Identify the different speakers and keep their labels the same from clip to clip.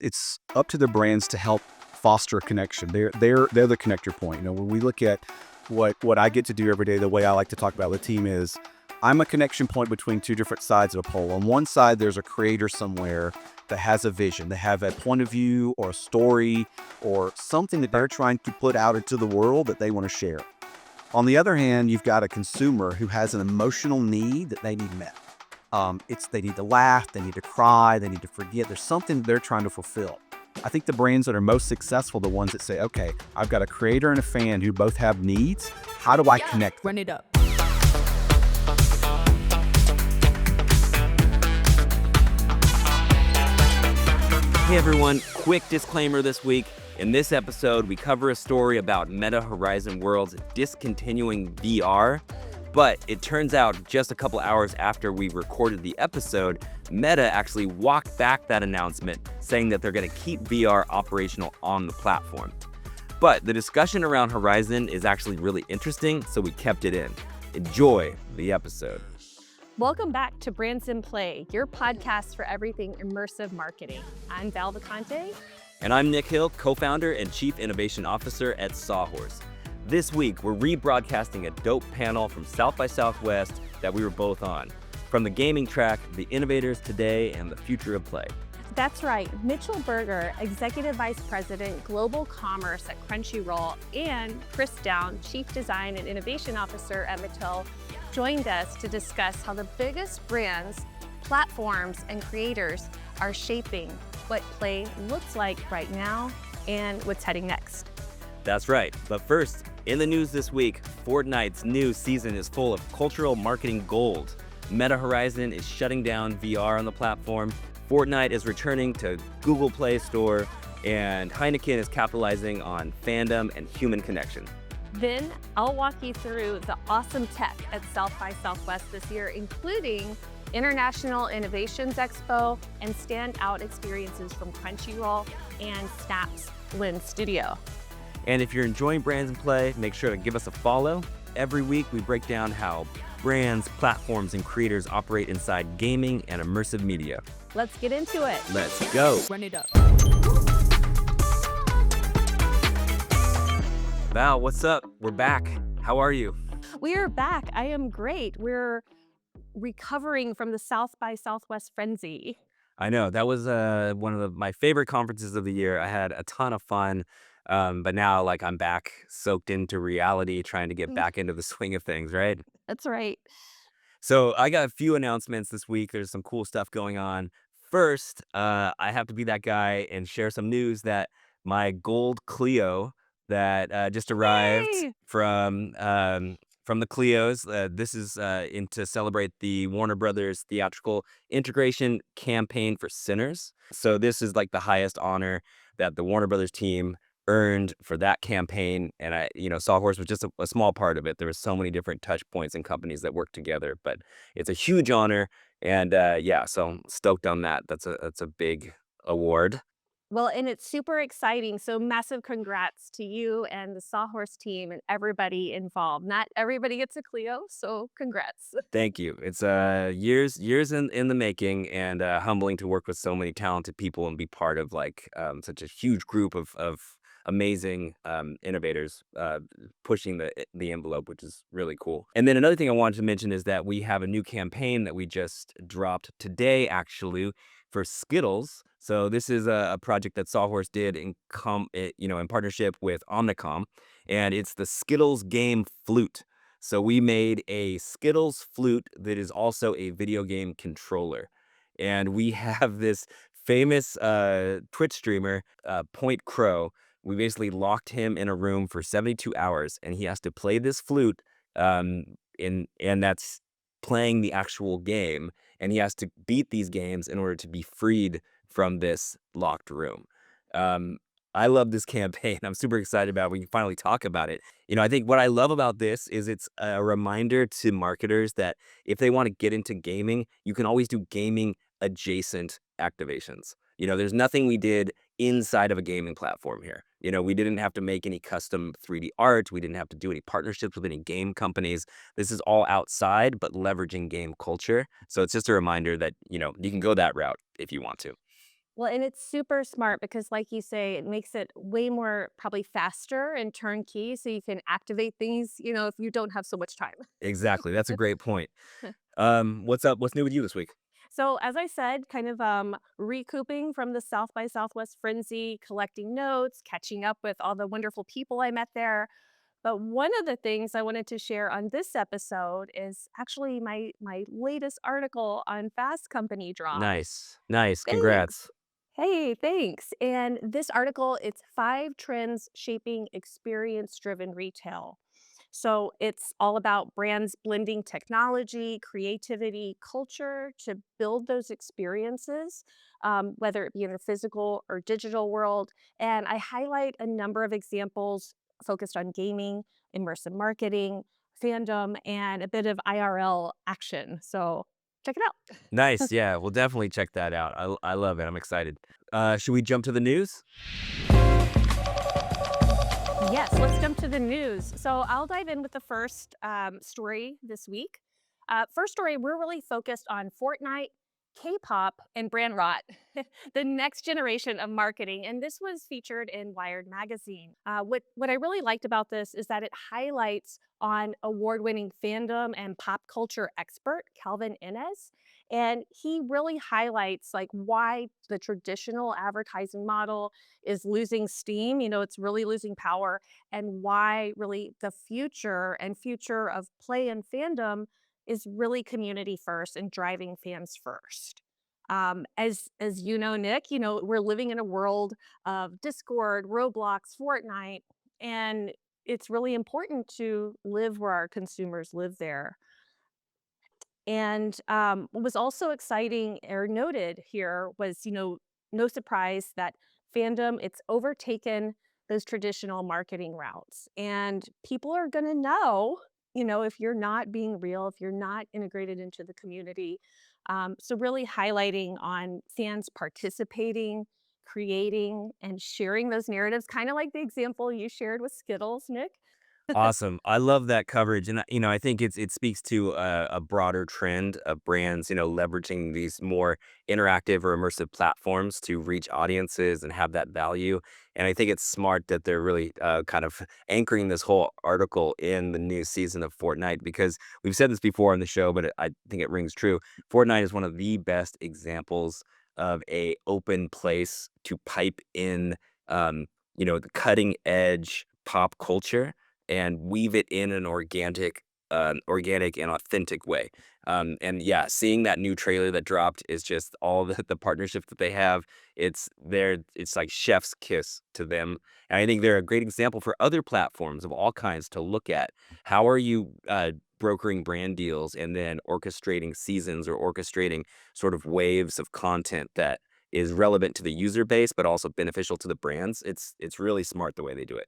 Speaker 1: it's up to the brands to help foster a connection. They're the connector point. When we look at what I get to do every day, the way I like to talk about the team is I'm a connection point between two different sides of a pole. On one side, there's a creator somewhere that has a vision. They have a point of view or a story or something that they're trying to put out into the world that they want to share. On the other hand, you've got a consumer who has an emotional need that they need met. They need to laugh, they need to cry, they need to forget. There's something they're trying to fulfill. I think the brands that are most successful, the ones that say, okay, I've got a creator and a fan who both have needs. How do I connect them?
Speaker 2: Run it up.
Speaker 3: Hey everyone, quick disclaimer this week. In this episode, we cover a story about Meta Horizon Worlds discontinuing VR. But it turns out just a couple hours after we recorded the episode, Meta actually walked back that announcement, saying that they're going to keep VR operational on the platform. But the discussion around Horizon is actually really interesting, so we kept it in. Enjoy the episode.
Speaker 2: Welcome back to Brands in Play, your podcast for everything immersive marketing. I'm Val Vacante.
Speaker 3: And I'm Nic Hill, co-founder and chief innovation officer at Sawhorse. This week, we're rebroadcasting a dope panel from South by Southwest that we were both on. From the gaming track, the innovators today, and the future of play.
Speaker 2: That's right. Mitchel Berger, Executive Vice President, Global Commerce at Crunchyroll, and Chris Down, Chief Design and Innovation Officer at Mattel, joined us to discuss how the biggest brands, platforms, and creators are shaping what play looks like right now and what's heading next.
Speaker 3: That's right. But first, in the news this week, Fortnite's new season is full of cultural marketing gold. Meta Horizon is shutting down VR on the platform. Fortnite is returning to Google Play Store, and Heineken is capitalizing on fandom and human connection.
Speaker 2: Then I'll walk you through the awesome tech at South by Southwest this year, including International Innovations Expo and standout experiences from Crunchyroll and Snap's Lynn Studio.
Speaker 3: And if you're enjoying Brands in Play, make sure to give us a follow. Every week, we break down how brands, platforms, and creators operate inside gaming and immersive media.
Speaker 2: Let's get into it.
Speaker 3: Let's go.
Speaker 2: Run it up.
Speaker 3: Val, what's up? We're back. How are you?
Speaker 2: We are back. I am great. We're recovering from the South by Southwest frenzy.
Speaker 3: I know. That was one of my favorite conferences of the year. I had a ton of fun. But now, I'm back soaked into reality, trying to get back into the swing of things, right?
Speaker 2: That's right.
Speaker 3: So I got a few announcements this week. There's some cool stuff going on. First, I have to be that guy and share some news that my gold Clio that just arrived
Speaker 2: Yay!
Speaker 3: from the Clios. This is to celebrate the Warner Brothers theatrical integration campaign for Sinners. So this is the highest honor that the Warner Brothers team earned for that campaign, and Sawhorse was just a small part of it. There were so many different touch points and companies that worked together, but it's a huge honor, and so I'm stoked on that. That's a big award.
Speaker 2: Well, and it's super exciting. So massive congrats to you and the Sawhorse team and everybody involved. Not everybody gets a Clio, so congrats.
Speaker 3: Thank you. It's years in the making, and humbling to work with so many talented people and be part of such a huge group of amazing innovators pushing the envelope, which is really cool. And then another thing I wanted to mention is that we have a new campaign that we just dropped today, actually, for Skittles. So this is a project that Sawhorse did in partnership with Omnicom, and it's the Skittles game flute. So we made a Skittles flute that is also a video game controller, and we have this famous Twitch streamer, Point Crow. We basically locked him in a room for 72 hours, and he has to play this flute, and that's playing the actual game, and he has to beat these games in order to be freed from this locked room. I love this campaign. I'm super excited about it. We can finally talk about it. I think what I love about this is it's a reminder to marketers that if they want to get into gaming, you can always do gaming adjacent activations. There's nothing we did inside of a gaming platform here. We didn't have to make any custom 3D art. We didn't have to do any partnerships with any game companies. This is all outside, but leveraging game culture. So it's just a reminder that, you can go that route if you want to.
Speaker 2: Well, and it's super smart because, like you say, it makes it way more probably faster and turnkey so you can activate things, if you don't have so much time.
Speaker 3: Exactly. That's a great point. What's up? What's new with you this week?
Speaker 2: So, as I said, kind of recouping from the South by Southwest frenzy, collecting notes, catching up with all the wonderful people I met there. But one of the things I wanted to share on this episode is actually my latest article on Fast Company dropped.
Speaker 3: Nice. Nice.
Speaker 2: Thanks.
Speaker 3: Congrats.
Speaker 2: Hey, thanks. And this article, it's 5 trends shaping experience-driven retail. So it's all about brands blending technology, creativity, culture to build those experiences, whether it be in the physical or digital world. And I highlight a number of examples focused on gaming, immersive marketing, fandom, and a bit of IRL action. So check it out.
Speaker 3: Nice. Yeah, we'll definitely check that out. I love it. I'm excited. Should we jump to the news?
Speaker 2: Yes, let's jump to the news. So I'll dive in with the first story this week. First story, we're really focused on Fortnite, K-pop, and brand rot, the next generation of marketing. And this was featured in Wired magazine. What I really liked about this is that it highlights on award-winning fandom and pop culture expert Calvin Inez. And he really highlights like why the traditional advertising model is losing steam. It's really losing power, and why really the future of play and fandom is really community first and driving fans first. As you know, Nick, we're living in a world of Discord, Roblox, Fortnite, and it's really important to live where our consumers live there. And what was also exciting or noted here was, no surprise that fandom, it's overtaken those traditional marketing routes. And people are going to know, if you're not being real, if you're not integrated into the community. So really highlighting on fans participating, creating, and sharing those narratives, kind of like the example you shared with Skittles, Nick.
Speaker 3: Awesome. I love that coverage, and I think it speaks to a broader trend of brands, leveraging these more interactive or immersive platforms to reach audiences and have that value. And I think it's smart that they're really kind of anchoring this whole article in the new season of Fortnite, because we've said this before on the show, but I think it rings true. Fortnite is one of the best examples of a open place to pipe in, um, the cutting edge pop culture and weave it in an organic and authentic way. And yeah, seeing that new trailer that dropped is just all the partnership that they have. It's like chef's kiss to them. And I think they're a great example for other platforms of all kinds to look at. How are you brokering brand deals and then orchestrating seasons or orchestrating sort of waves of content that is relevant to the user base, but also beneficial to the brands? It's really smart the way they do it.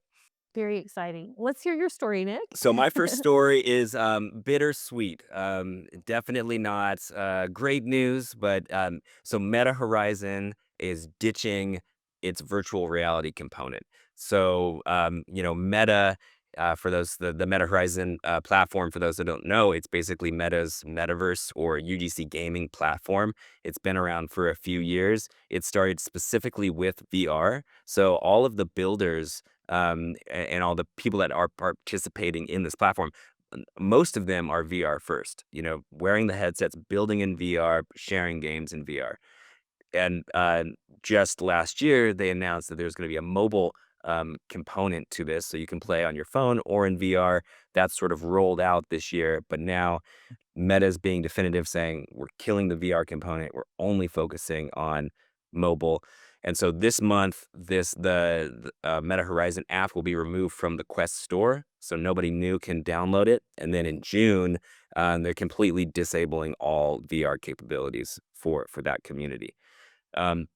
Speaker 2: Very exciting. Let's hear your story, Nick.
Speaker 3: So my first story is bittersweet. Definitely not great news, but so Meta Horizon is ditching its virtual reality component. So Meta, for those the Meta Horizon platform, for those that don't know, it's basically Meta's metaverse or UGC gaming platform. It's been around for a few years. It started specifically with VR. So all of the builders and all the people that are participating in this platform, most of them are VR first, wearing the headsets, building in VR, sharing games in VR. And just last year, they announced that there's going to be a mobile component to this. So you can play on your phone or in VR. That's sort of rolled out this year. But now Meta's being definitive, saying we're killing the VR component. We're only focusing on mobile. And so this month, the Meta Horizon app will be removed from the Quest store, so nobody new can download it. And then in June, they're completely disabling all VR capabilities for that community. Um,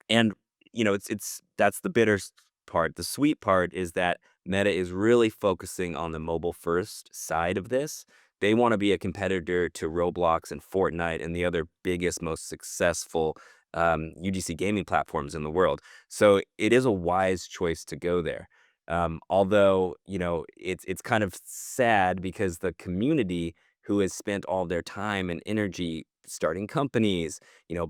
Speaker 3: and it's that's the bitter part. The sweet part is that Meta is really focusing on the mobile first side of this. They want to be a competitor to Roblox and Fortnite and the other biggest, most successful UGC gaming platforms in the world. So it is a wise choice to go there. Although it's kind of sad because the community who has spent all their time and energy starting companies,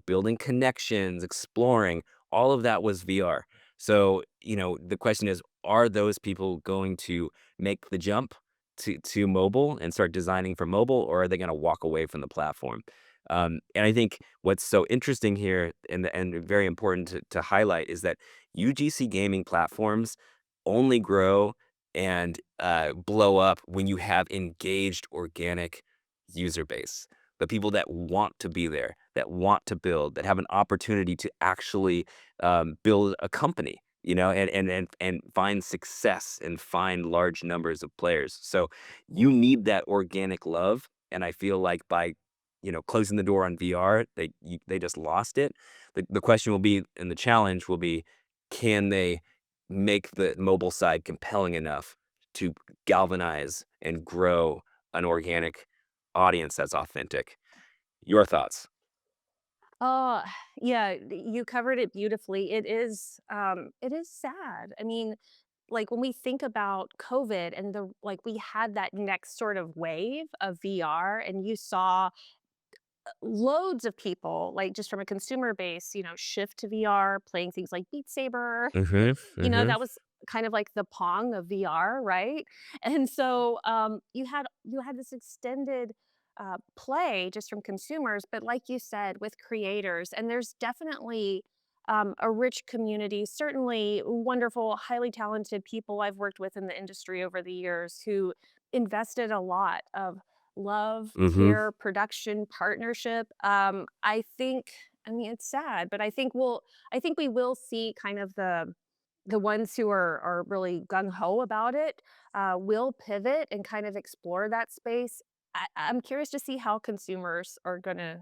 Speaker 3: building connections, exploring, all of that was VR. So, the question is, are those people going to make the jump to mobile and start designing for mobile, or are they going to walk away from the platform? And I think what's so interesting here and very important to highlight is that UGC gaming platforms only grow and blow up when you have engaged organic user base. The people that want to be there, that want to build, that have an opportunity to actually build a company, and find success and find large numbers of players. So you need that organic love, and I feel like by closing the door on VR, they just lost it. The question will be, and the challenge will be, can they make the mobile side compelling enough to galvanize and grow an organic audience that's authentic? Your thoughts?
Speaker 2: Oh, yeah, you covered it beautifully. It is sad. I mean, like when we think about COVID and we had that next sort of wave of VR, and you saw loads of people, like just from a consumer base, shift to VR, playing things like Beat Saber.
Speaker 3: Mhm, mhm.
Speaker 2: That was kind of like the Pong of VR, right? And so you had this extended play just from consumers, but like you said, with creators, and there's definitely a rich community, certainly wonderful, highly talented people I've worked with in the industry over the years who invested a lot of love,
Speaker 3: Mhm.
Speaker 2: care, production, partnership. I mean, it's sad, but I think we will see kind of the ones who are really gung ho about it will pivot and kind of explore that space. I'm curious to see how consumers are gonna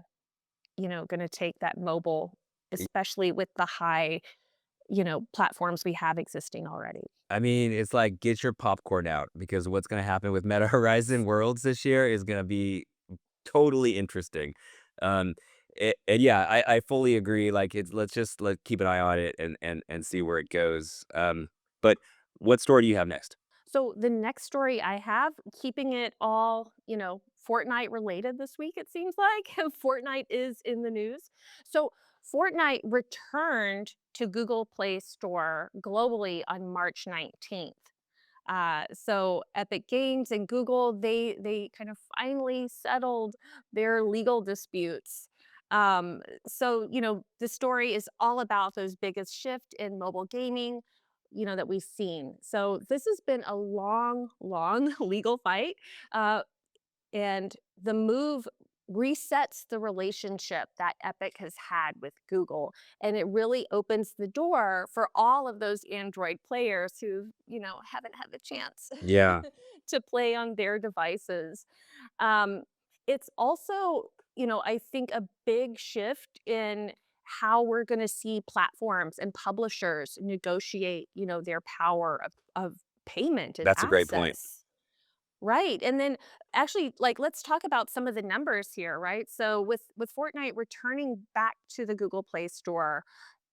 Speaker 2: take that mobile, especially with the high, platforms we have existing already.
Speaker 3: I mean, it's like, get your popcorn out because what's gonna happen with Meta Horizon Worlds this year is gonna be totally interesting. Um, and yeah, I fully agree. Like, let's just keep an eye on it and see where it goes. But what story do you have next?
Speaker 2: So the next story I have, keeping it all, Fortnite related this week, it seems like. Fortnite is in the news. So Fortnite returned to Google Play Store globally on March 19th. So Epic Games and Google, they kind of finally settled their legal disputes. So the story is all about those biggest shift in mobile gaming, that we've seen. So this has been a long, long legal fight. Uh, and the move resets the relationship that Epic has had with Google. And it really opens the door for all of those Android players who, haven't had the chance
Speaker 3: Yeah.
Speaker 2: to play on their devices. Um, it's also, I think a big shift in how we're going to see platforms and publishers negotiate, their power of payment and
Speaker 3: That's a great point.
Speaker 2: access. Right, and then actually, let's talk about some of the numbers here, right? So with Fortnite returning back to the Google Play Store,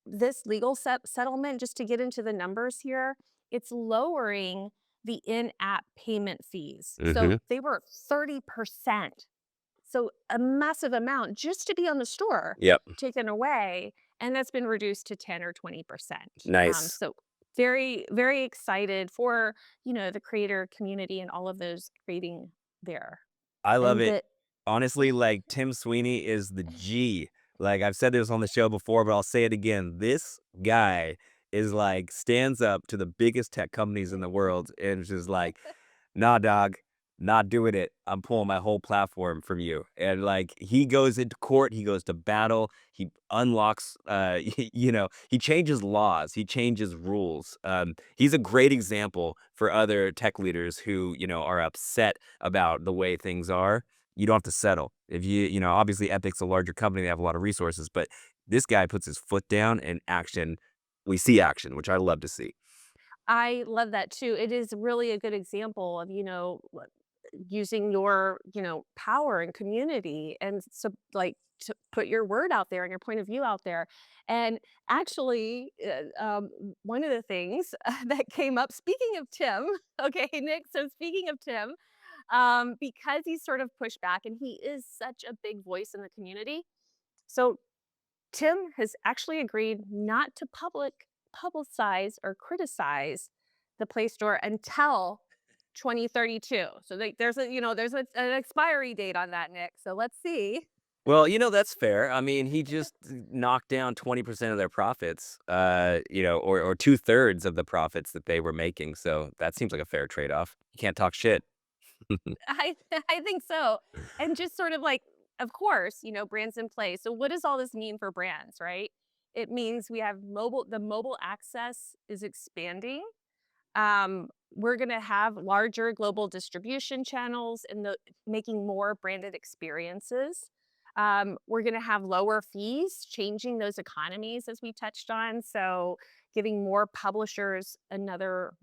Speaker 2: this legal settlement, just to get into the numbers here, it's lowering the in-app payment fees. So
Speaker 3: Mhm.
Speaker 2: they were 30%. So a massive amount just to be on the store
Speaker 3: Yep.
Speaker 2: taken away, and that's been reduced to 10 or 20%.
Speaker 3: Nice.
Speaker 2: So very, very excited for, the creator community and all of those creating there.
Speaker 3: I love
Speaker 2: And
Speaker 3: it.
Speaker 2: the
Speaker 3: Honestly, like, Tim Sweeney is the G. Like, I've said this on the show before, but I'll say it again. This guy is like stands up to the biggest tech companies in the world and is just like, "Nah, dog, not doing it. I'm pulling my whole platform from you." And like he goes into court, he goes to battle, he unlocks he changes laws, he changes rules. He's a great example for other tech leaders who, are upset about the way things are. You don't have to settle. If obviously Epic's a larger company, they have a lot of resources, but this guy puts his foot down and action. We see action, which I love to see.
Speaker 2: I love that too. It is really a good example of, using your, power and community and so to put your word out there and your point of view out there. And actually, one of the things that came up, speaking of Tim, okay, Nick, so speaking of Tim, because he's sort of pushed back and he is such a big voice in the community. So Tim has actually agreed not to publicize or criticize the Play Store until 2032. So there's a an expiry date on that, Nick. So let's see.
Speaker 3: Well, that's fair. I mean, he just knocked down 20% of their profits, or 2/3 of the profits that they were making. So that seems like a fair trade-off. You can't talk shit.
Speaker 2: I I think so. And just sort of like, of course, brands in play. So what does all this mean for brands, right? It means we have the mobile access is expanding. We're going to have larger global distribution channels and making more branded experiences. We're going to have lower fees, changing those economies as we touched on. So giving more publishers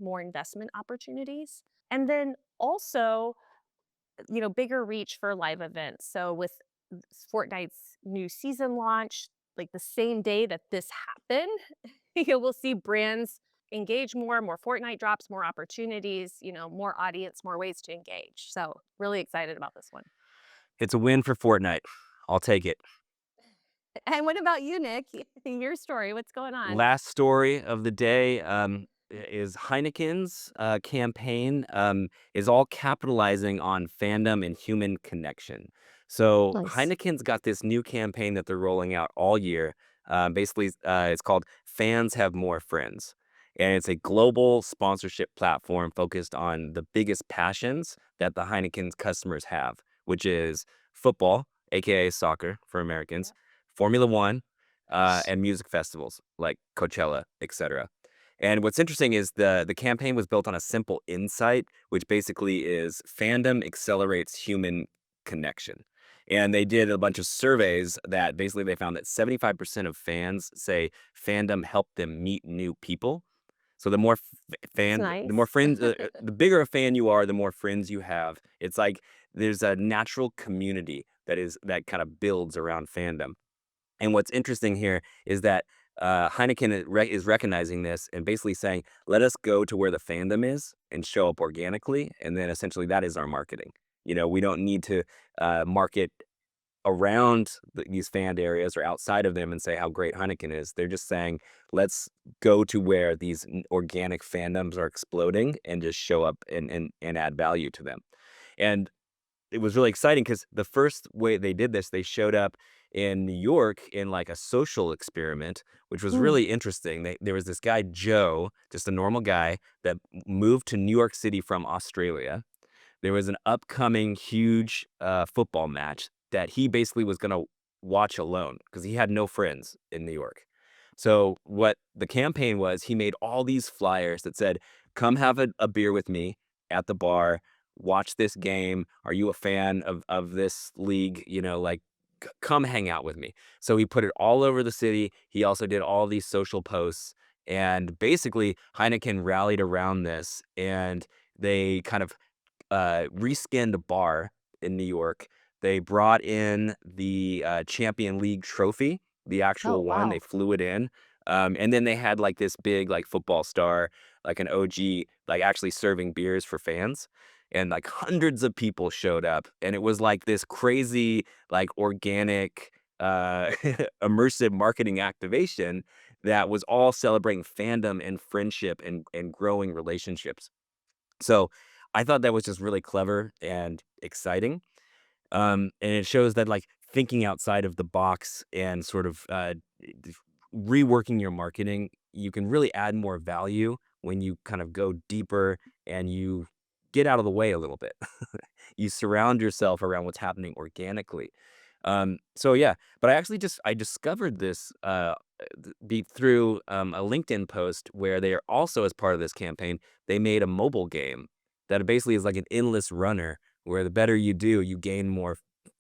Speaker 2: more investment opportunities. And then also, bigger reach for live events. So with Fortnite's new season launch, like the same day that this happened, we'll see brands engage more Fortnite drops, more opportunities, more audience, more ways to engage. So really excited about this one.
Speaker 3: It's a win for Fortnite. I'll take it.
Speaker 2: And what about you, Nick? Your story, what's going on?
Speaker 3: Last story of the day is Heineken's campaign is all capitalizing on fandom and human connection. So
Speaker 2: Nice.
Speaker 3: Heineken's got this new campaign that they're rolling out all year. Basically, it's called Fans Have More Friends. And it's a global sponsorship platform focused on the biggest passions that the Heineken's customers have, which is football, aka soccer for Americans,
Speaker 2: Yep.
Speaker 3: Formula One, and music festivals like Coachella, etc. And what's interesting is the campaign was built on a simple insight, which basically is fandom accelerates human connection. And they did a bunch of surveys that basically they found that 75% of fans say fandom helped them meet new people. So
Speaker 2: That's
Speaker 3: the more
Speaker 2: nice.
Speaker 3: friends, the bigger a fan you are, the more friends you have. It's like there's a natural community that kind of builds around fandom. And what's interesting here is that Heineken is recognizing this and basically saying, let us go to where the fandom is and show up organically. And then essentially that is our marketing. We don't need to market around these fan areas or outside of them and say how great Heineken is. They're just saying, let's go to where these organic fandoms are exploding and just show up and add value to them. And it was really exciting because the first way they did this, they showed up in New York in like a social experiment, which was
Speaker 2: Mm,
Speaker 3: really interesting. There was this guy, Joe, just a normal guy that moved to New York City from Australia. There was an upcoming huge football match that he basically was going to watch alone because he had no friends in New York. So what the campaign was, he made all these flyers that said, "Come have a beer with me at the bar. Watch this game. Are you a fan of this league? Come hang out with me." So he put it all over the city. He also did all these social posts, and basically Heineken rallied around this, and they kind of reskinned a bar in New York. They brought in the Champion League trophy, the
Speaker 2: oh,
Speaker 3: actual one. They
Speaker 2: wow.
Speaker 3: flew it in. And then they had like this big like football star, like an OG, like actually serving beers for fans. And like hundreds of people showed up. And it was like this crazy, like organic, immersive marketing activation that was all celebrating fandom and friendship and growing relationships. So I thought that was just really clever and exciting. And it shows that like thinking outside of the box and sort of reworking your marketing, you can really add more value when you kind of go deeper and you get out of the way a little bit. You surround yourself around what's happening organically. So yeah, but I discovered this through a LinkedIn post where they are also as part of this campaign, they made a mobile game that basically is like an endless runner where the better you do, you gain more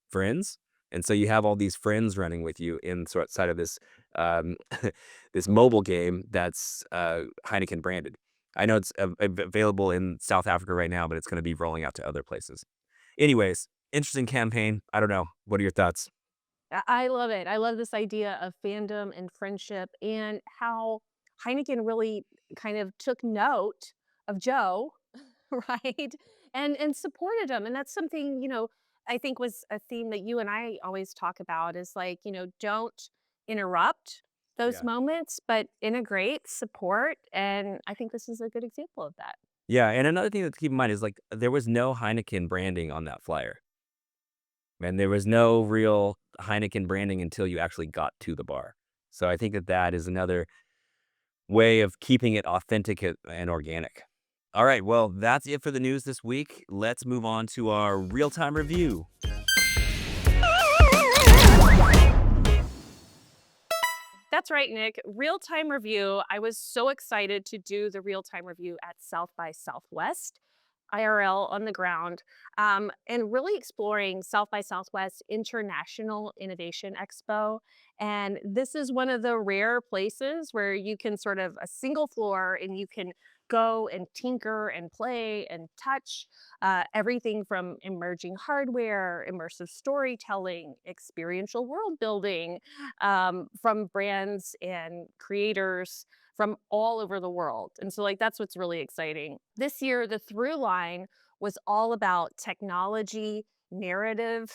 Speaker 3: friends. And so you have all these friends running with you inside of this um, this mobile game that's Heineken branded. I know it's available in South Africa right now, but it's going to be rolling out to other places. Anyways, interesting campaign. I don't know. What are your thoughts?
Speaker 2: I love it. I love this idea of fandom and friendship and how Heineken really kind of took note of Joe, right? and supported them. And that's something, I think was a theme that you and I always talk about is like, don't interrupt those
Speaker 3: Yeah.
Speaker 2: moments, but integrate, support. And I think this is a good example of that.
Speaker 3: Yeah, and another thing to keep in mind is, like, there was no Heineken branding on that flyer, and there was no real Heineken branding until you actually got to the bar. So I think that that is another way of keeping it authentic and organic. All right, well, that's it for the news this week. Let's move on to our real-time review.
Speaker 2: That's right, Nick. Real time review. I was so excited to do the real time review at South by Southwest, IRL on the ground, and really exploring South by Southwest International Innovation Expo. And this is one of the rare places where you can sort of a single floor and you can go and tinker and play and touch everything from emerging hardware, immersive storytelling, experiential world building, from brands and creators from all over the world. And so, like, that's what's really exciting. This year, the through line was all about technology, narrative,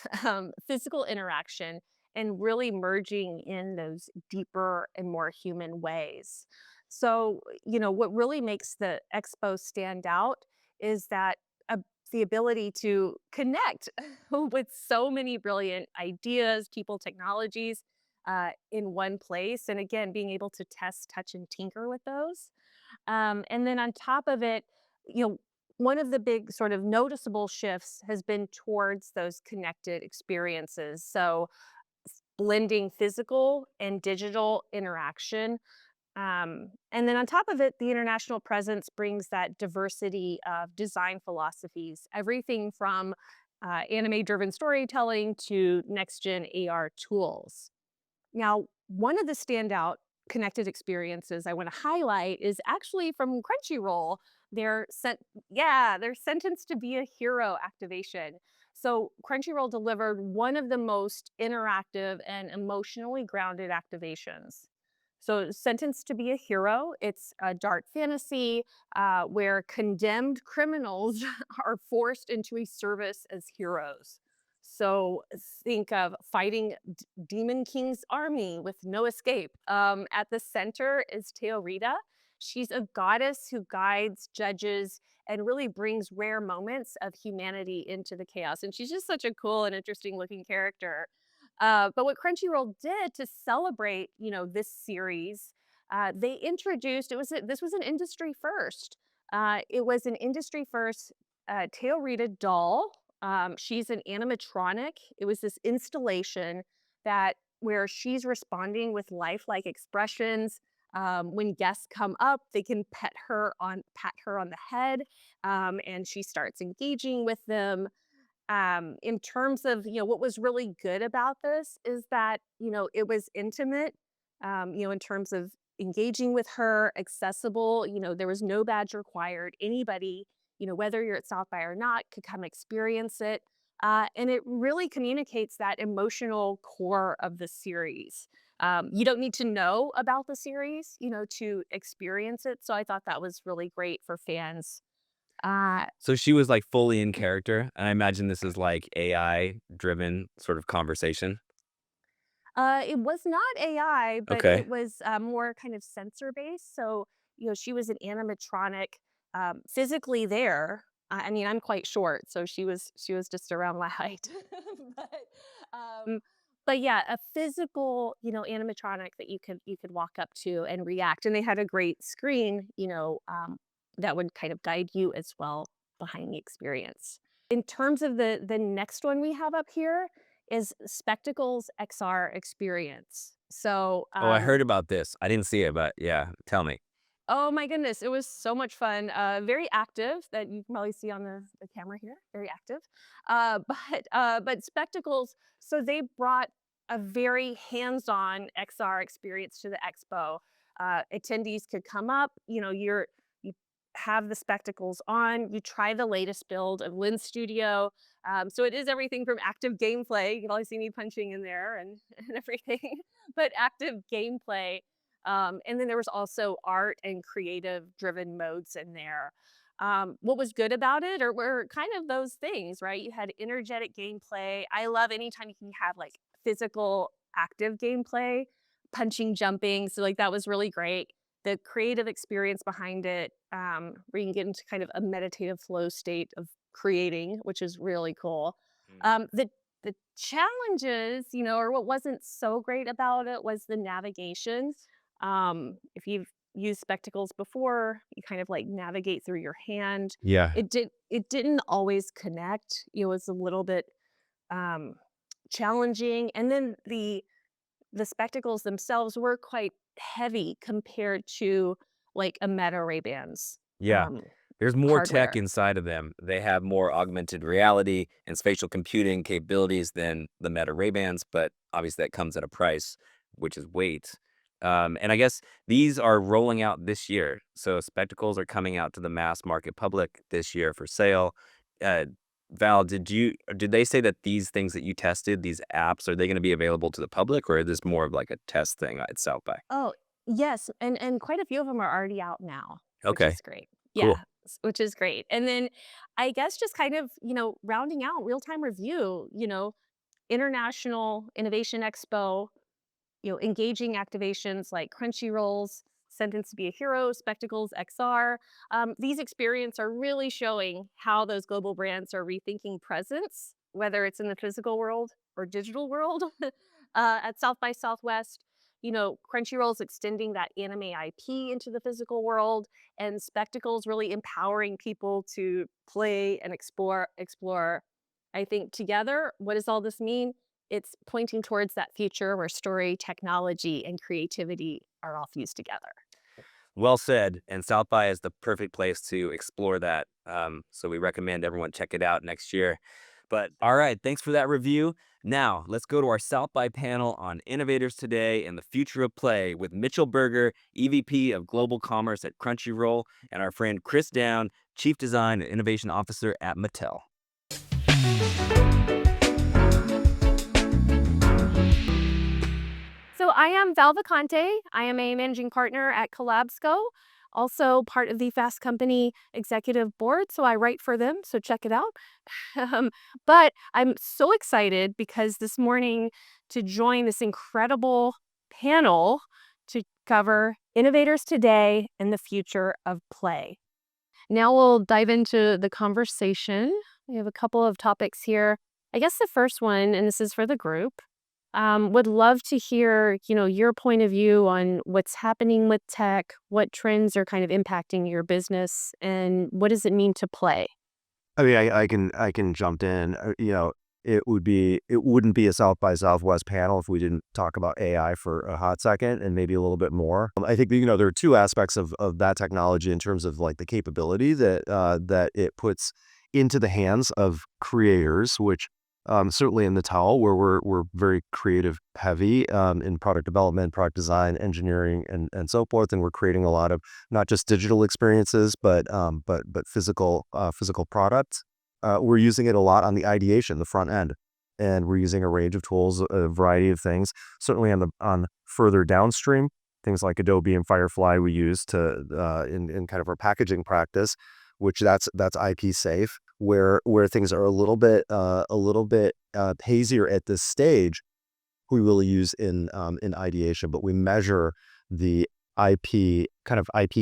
Speaker 2: physical interaction, and really merging in those deeper and more human ways. So, what really makes the expo stand out is that uh, the ability to connect with so many brilliant ideas, people, technologies in one place. And again, being able to test, touch, and tinker with those. And then on top of it, you know, one of the big sort of noticeable shifts has been towards those connected experiences. So blending physical and digital interaction. And then on top of it, the international presence brings that diversity of design philosophies, everything from anime driven storytelling to next gen AR tools. Now, one of the standout connected experiences I want to highlight is actually from Crunchyroll. Their their Sentenced to Be a Hero activation. So Crunchyroll delivered one of the most interactive and emotionally grounded activations. So Sentenced to Be a Hero, it's a dark fantasy where condemned criminals are forced into a service as heroes. So think of fighting Demon King's army with no escape. At the center is Teorita. She's a goddess who guides, judges, and really brings rare moments of humanity into the chaos. And she's just such a cool and interesting looking character. But what Crunchyroll did to celebrate, this series, they introduced this was an industry first. It was an industry first Teorita doll. She's an animatronic. It was this installation that where she's responding with lifelike expressions. When guests come up, they can pat her on the head, and she starts engaging with them. In terms of what was really good about this is that it was intimate, in terms of engaging with her, accessible. There was no badge required. Anybody, whether you're at South by or not, could come experience it. And it really communicates that emotional core of the series. You don't need to know about the series, to experience it. So I thought that was really great for fans. Uh,
Speaker 3: So she was, like, fully in character, and I imagine this is, like, AI-driven sort of conversation?
Speaker 2: It was not AI, but
Speaker 3: Okay.
Speaker 2: it was more kind of sensor based. So, she was an animatronic, physically there. I mean, I'm quite short, so she was just around my height. but um, but yeah, a physical, animatronic that you could walk up to and react. And they had a great screen, that would kind of guide you as well behind the experience. In terms of the next one we have up here, is Spectacles XR experience. So,
Speaker 3: Oh, I heard about this. I didn't see it, but yeah, tell me.
Speaker 2: oh my goodness, it was so much fun. Very active, that you can probably see on the camera here. Very active, but Spectacles. So they brought a very hands-on XR experience to the expo. Attendees could come up. You have the spectacles on. You try the latest build of Lens Studio. So it is everything from active gameplay. You can probably see me punching in there and, and everything, but active gameplay. And then there was also art and creative driven modes in there. What was good about it or were kind of those things, right? You had energetic gameplay. I love anytime you can have like physical active gameplay, punching, jumping. So like that was really great. The creative experience behind it, where you can get into kind of a meditative flow state of creating, which is really cool.
Speaker 3: Mm.
Speaker 2: The challenges, or what wasn't so great about it was the navigation. If you've used spectacles before, you kind of like navigate through your hand.
Speaker 1: Yeah.
Speaker 2: It didn't always connect. It was a little bit um, challenging, and then the spectacles themselves were quite heavy compared to like a Meta Ray-Bans
Speaker 3: Yeah. There's more tech
Speaker 2: hardware.
Speaker 3: inside of them. They have more augmented reality and spatial computing capabilities than the Meta Ray-Bans, but obviously that comes at a price, which is weight. And I guess these are rolling out this year. So spectacles are coming out to the mass market public this year for sale. Uh, Val, did they say that these things that you tested, these apps, are they going to be available to the public, or is this more of like a test thing at South by?
Speaker 2: Oh, yes, and quite a few of them are already out now, which
Speaker 3: Okay,
Speaker 2: is great.
Speaker 3: cool.
Speaker 2: Yeah, which is great. And then I guess just kind of, rounding out real-time review, International Innovation Expo, engaging activations like Crunchyroll's Sentence to be a Hero, Spectacles XR. These experiences are really showing how those global brands are rethinking presence, whether it's in the physical world or digital world. At South by Southwest, Crunchyroll's extending that anime IP into the physical world, and Spectacles really empowering people to play and explore. I think together, what does all this mean? It's pointing towards that future where story, technology, and creativity are all fused together.
Speaker 3: Well said. And South by is the perfect place to explore that. So we recommend everyone check it out next year. But all right, thanks for that review. Now let's go to our South by panel on innovators today and the future of play with Mitchel Berger, EVP of Global Commerce at Crunchyroll, and our friend Chris Down, Chief Design and Innovation Officer at Mattel.
Speaker 2: So I am Val Vacante. I am a managing partner at Collabsco, also part of the Fast Company executive board. So I write for them. So check it out. But I'm so excited because this morning to join this incredible panel to cover innovators today and the future of play. Now we'll dive into the conversation. We have a couple of topics here. I guess the first one, and this is for the group, would love to hear, your point of view on what's happening with tech, what trends are kind of impacting your business, and what does it mean to play?
Speaker 4: I mean, I can jump in. It wouldn't be a South by Southwest panel if we didn't talk about AI for a hot second and maybe a little bit more. I think there are two aspects of that technology in terms of like the capability that it puts into the hands of creators, which certainly in the towel where we're very creative heavy in product development, product design, engineering, and so forth, and we're creating a lot of not just digital experiences but physical products. We're using it a lot on the ideation, the front end, and we're using a range of tools, a variety of things. Certainly on further downstream, things like Adobe and Firefly we use to in kind of our packaging practice, which that's IP safe. Where things are a little bit hazier at this stage, we will use in ideation, but we measure the IP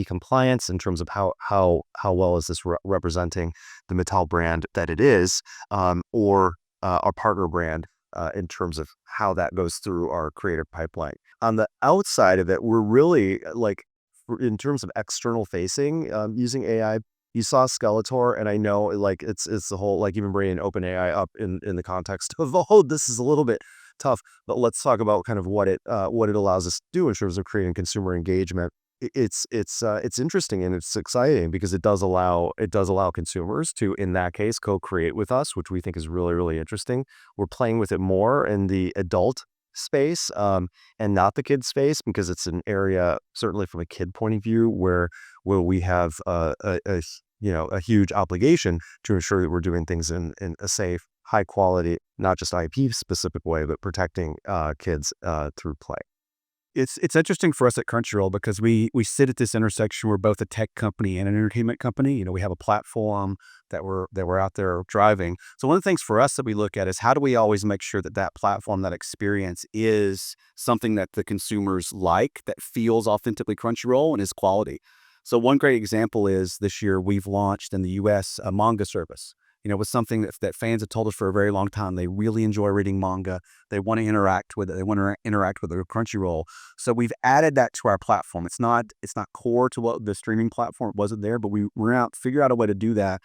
Speaker 4: compliance in terms of how well is this representing the Mattel brand that it is, or our partner brand in terms of how that goes through our creative pipeline. On the outside of it, we're really in terms of external facing, using AI. You saw Skeletor, and I know like it's the whole like even bringing OpenAI up in the context of this is a little bit tough, but let's talk about kind of what it allows us to do in terms of creating consumer engagement. It's interesting and it's exciting because it does allow consumers to, in that case, co-create with us, which we think is really, really interesting. We're playing with it more in the adult space and not the kid space because it's an area certainly from a kid point of view where we have a huge obligation to ensure that we're doing things in a safe, high quality, not just IP specific way, but protecting kids through play.
Speaker 1: It's interesting for us at Crunchyroll because we sit at this intersection. We're both a tech company and an entertainment company. We have a platform that we're out there driving. So one of the things for us that we look at is how do we always make sure that that platform, that experience is something that the consumers like, that feels authentically Crunchyroll and is quality. So one great example is this year we've launched in the U.S. a manga service. It was something that fans have told us for a very long time. They really enjoy reading manga. They want to interact with it. They want to interact with the Crunchyroll. So we've added that to our platform. It's not core to what the streaming platform wasn't there, but figure out a way to do that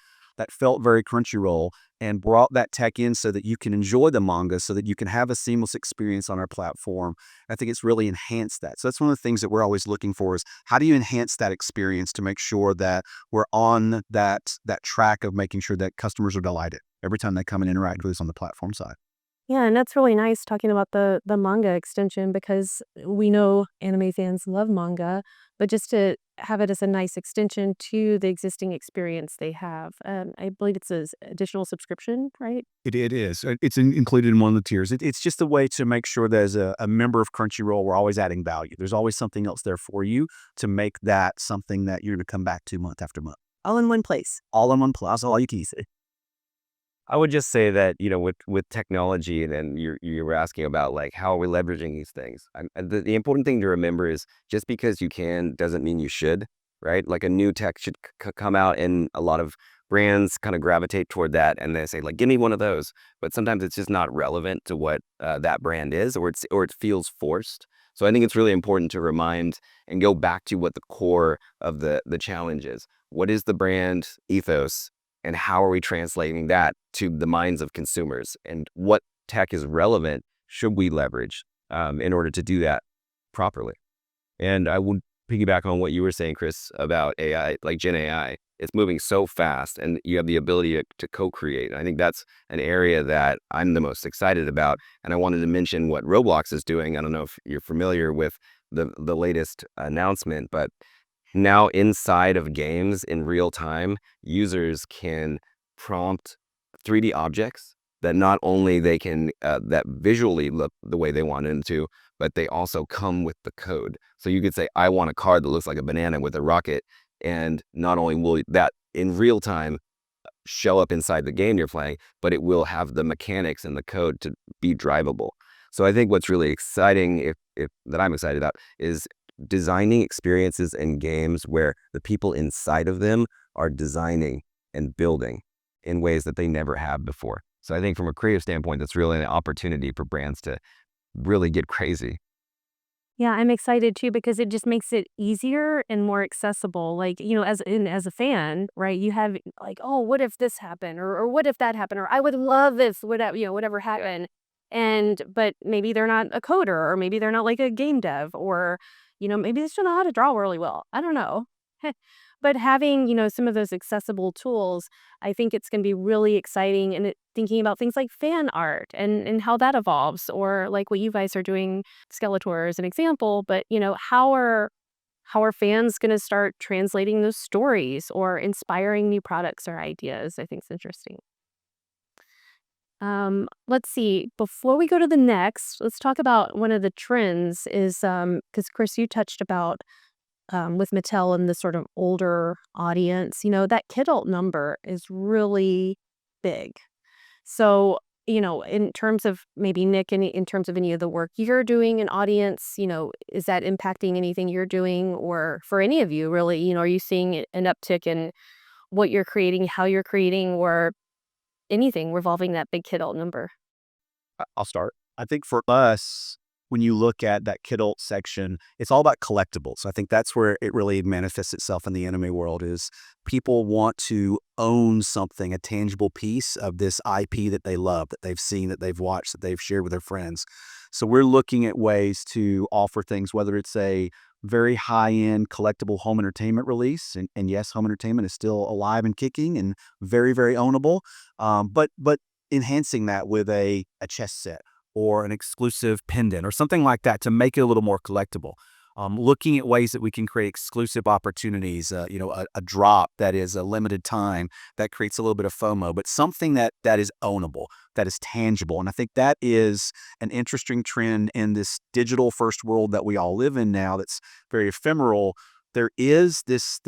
Speaker 1: felt very Crunchyroll and brought that tech in so that you can enjoy the manga, so that you can have a seamless experience on our platform. I think it's really enhanced that. So that's one of the things that we're always looking for is how do you enhance that experience to make sure that we're on that track of making sure that customers are delighted every time they come and interact with us on the platform side.
Speaker 2: Yeah, and that's really nice talking about the manga extension because we know anime fans love manga, but just to have it as a nice extension to the existing experience they have. I believe it's an additional subscription, right?
Speaker 1: It is. It's included in one of the tiers. It's just a way to make sure that as a member of Crunchyroll, we're always adding value. There's always something else there for you to make that something that you're going to come back to month after month.
Speaker 2: All in one place.
Speaker 1: All in one place. All you can say.
Speaker 3: I would just say that, with technology, and then you were asking about like how are we leveraging these things. The important thing to remember is just because you can doesn't mean you should, right? Like a new tech should come out, and a lot of brands kind of gravitate toward that, and they say like, give me one of those. But sometimes it's just not relevant to what that brand is, or it feels forced. So I think it's really important to remind and go back to what the core of the challenge is. What is the brand ethos? And how are we translating that to the minds of consumers? And what tech is relevant should we leverage in order to do that properly? And I would piggyback on what you were saying, Chris, about AI, like Gen AI. It's moving so fast, and you have the ability to co-create. And I think that's an area that I'm the most excited about. And I wanted to mention what Roblox is doing. I don't know if you're familiar with the latest announcement, but now inside of games in real time, users can prompt 3D objects that not only they can that visually look the way they want them to, but they also come with the code. So you could say, I want a car that looks like a banana with a rocket, and not only will that in real time show up inside the game you're playing, but it will have the mechanics and the code to be drivable. So I think what's really exciting, if that I'm excited about, is designing experiences and games where the people inside of them are designing and building in ways that they never have before. So I think from a creative standpoint, that's really an opportunity for brands to really get crazy.
Speaker 2: Yeah, I'm excited too because it just makes it easier and more accessible. Like, as a fan, right? You have like, oh, what if this happened, or what if that happened, or I would love if whatever happened. But maybe they're not a coder, or maybe they're not like a game dev, or maybe they just don't know how to draw really well. I don't know. But having, some of those accessible tools, I think it's going to be really exciting. And thinking about things like fan art and how that evolves, or like what you guys are doing, Skeletor as an example. But, how are fans going to start translating those stories or inspiring new products or ideas? I think it's interesting. Let's see. Before we go to the next, let's talk about one of the trends is because Chris, you touched about with Mattel and the sort of older audience, that kidult number is really big. So, in terms of maybe Nick, in terms of any of the work you're doing in audience, is that impacting anything you're doing, or for any of you really, are you seeing an uptick in what you're creating, how you're creating, or anything revolving that big kidult number?
Speaker 1: I'll start. I think for us, when you look at that kidult section, it's all about collectibles. I think that's where it really manifests itself in the anime world is people want to own something, a tangible piece of this IP that they love, that they've seen, that they've watched, that they've shared with their friends. So we're looking at ways to offer things, whether it's a very high-end collectible home entertainment release, and yes, home entertainment is still alive and kicking and very, very ownable, but enhancing that with a chess set or an exclusive pendant or something like that to make it a little more collectible. looking at ways that we can create exclusive opportunities, a drop that is a limited time that creates a little bit of FOMO, but something that is ownable, that is tangible. And I think that is an interesting trend in this digital first world that we all live in now that's very ephemeral. There is this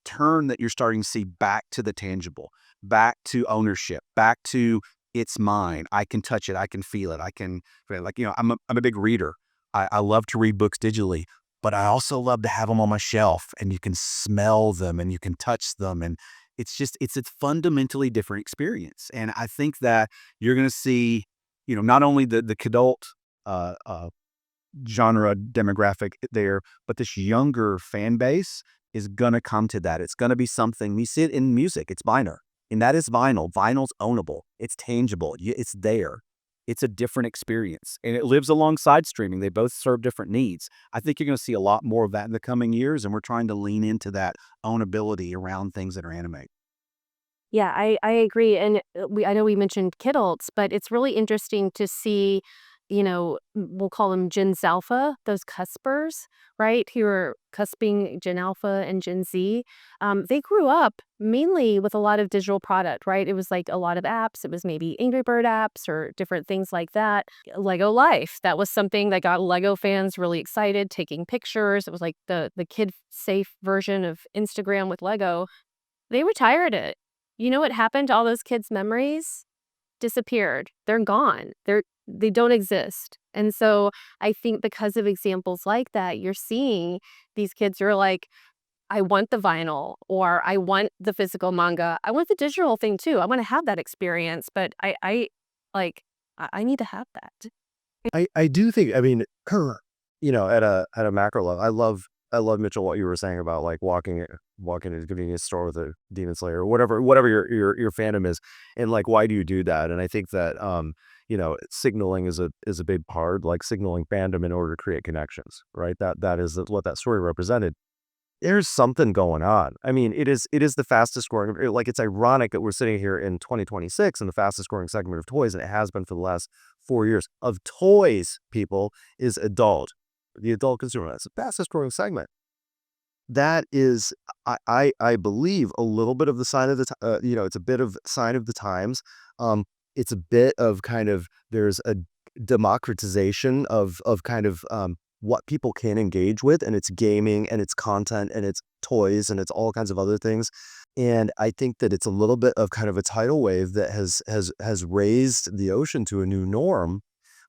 Speaker 1: turn that you're starting to see back to the tangible, back to ownership, back to it's mine. I can touch it. I can feel it. I can, I'm a big reader. I love to read books digitally, but I also love to have them on my shelf and you can smell them and you can touch them. And it's a fundamentally different experience. And I think that you're going to see, not only the adult uh, uh, genre demographic there, but this younger fan base is going to come to that. It's going to be something we see it in music. It's vinyl, and that is vinyl. Vinyl's ownable. It's tangible. It's there. It's a different experience, and it lives alongside streaming. They both serve different needs. I think you're going to see a lot more of that in the coming years, and we're trying to lean into that ownability around things that are anime.
Speaker 2: Yeah, I agree. And I know we mentioned kidults, but it's really interesting to see, we'll call them Gen Alpha, those cuspers, right? Who are cusping Gen Alpha and Gen Z. They grew up mainly with a lot of digital product, right? It was like a lot of apps. It was maybe Angry Bird apps or different things like that. Lego Life, that was something that got Lego fans really excited, taking pictures. It was like the kid safe version of Instagram with Lego. They retired it. You know what happened to all those kids' memories? Disappeared. They're gone. They don't exist. And so I think because of examples like that, you're seeing these kids who are like, I want the vinyl, or I want the physical manga. I want the digital thing too. I want to have that experience, but I need to have that.
Speaker 4: I do think, I mean, at a macro level, I love Mitchell what you were saying about like walking into a convenience store with a Demon Slayer or whatever your fandom is, and like why do you do that? And I think that signaling is a big part, like signaling fandom in order to create connections, right? That is what that story represented. There's something going on. I mean, it is the fastest growing. Like, it's ironic that we're sitting here in 2026 in the fastest growing segment of toys, and it has been for the last 4 years of toys. People is adult, the adult consumer. That's the fastest growing segment. That is, I believe, a little bit of the sign of the it's a bit of sign of the times. It's a bit of kind of there's a democratization of kind of what people can engage with, and it's gaming and it's content and it's toys and it's all kinds of other things. And I think that it's a little bit of kind of a tidal wave that has raised the ocean to a new norm,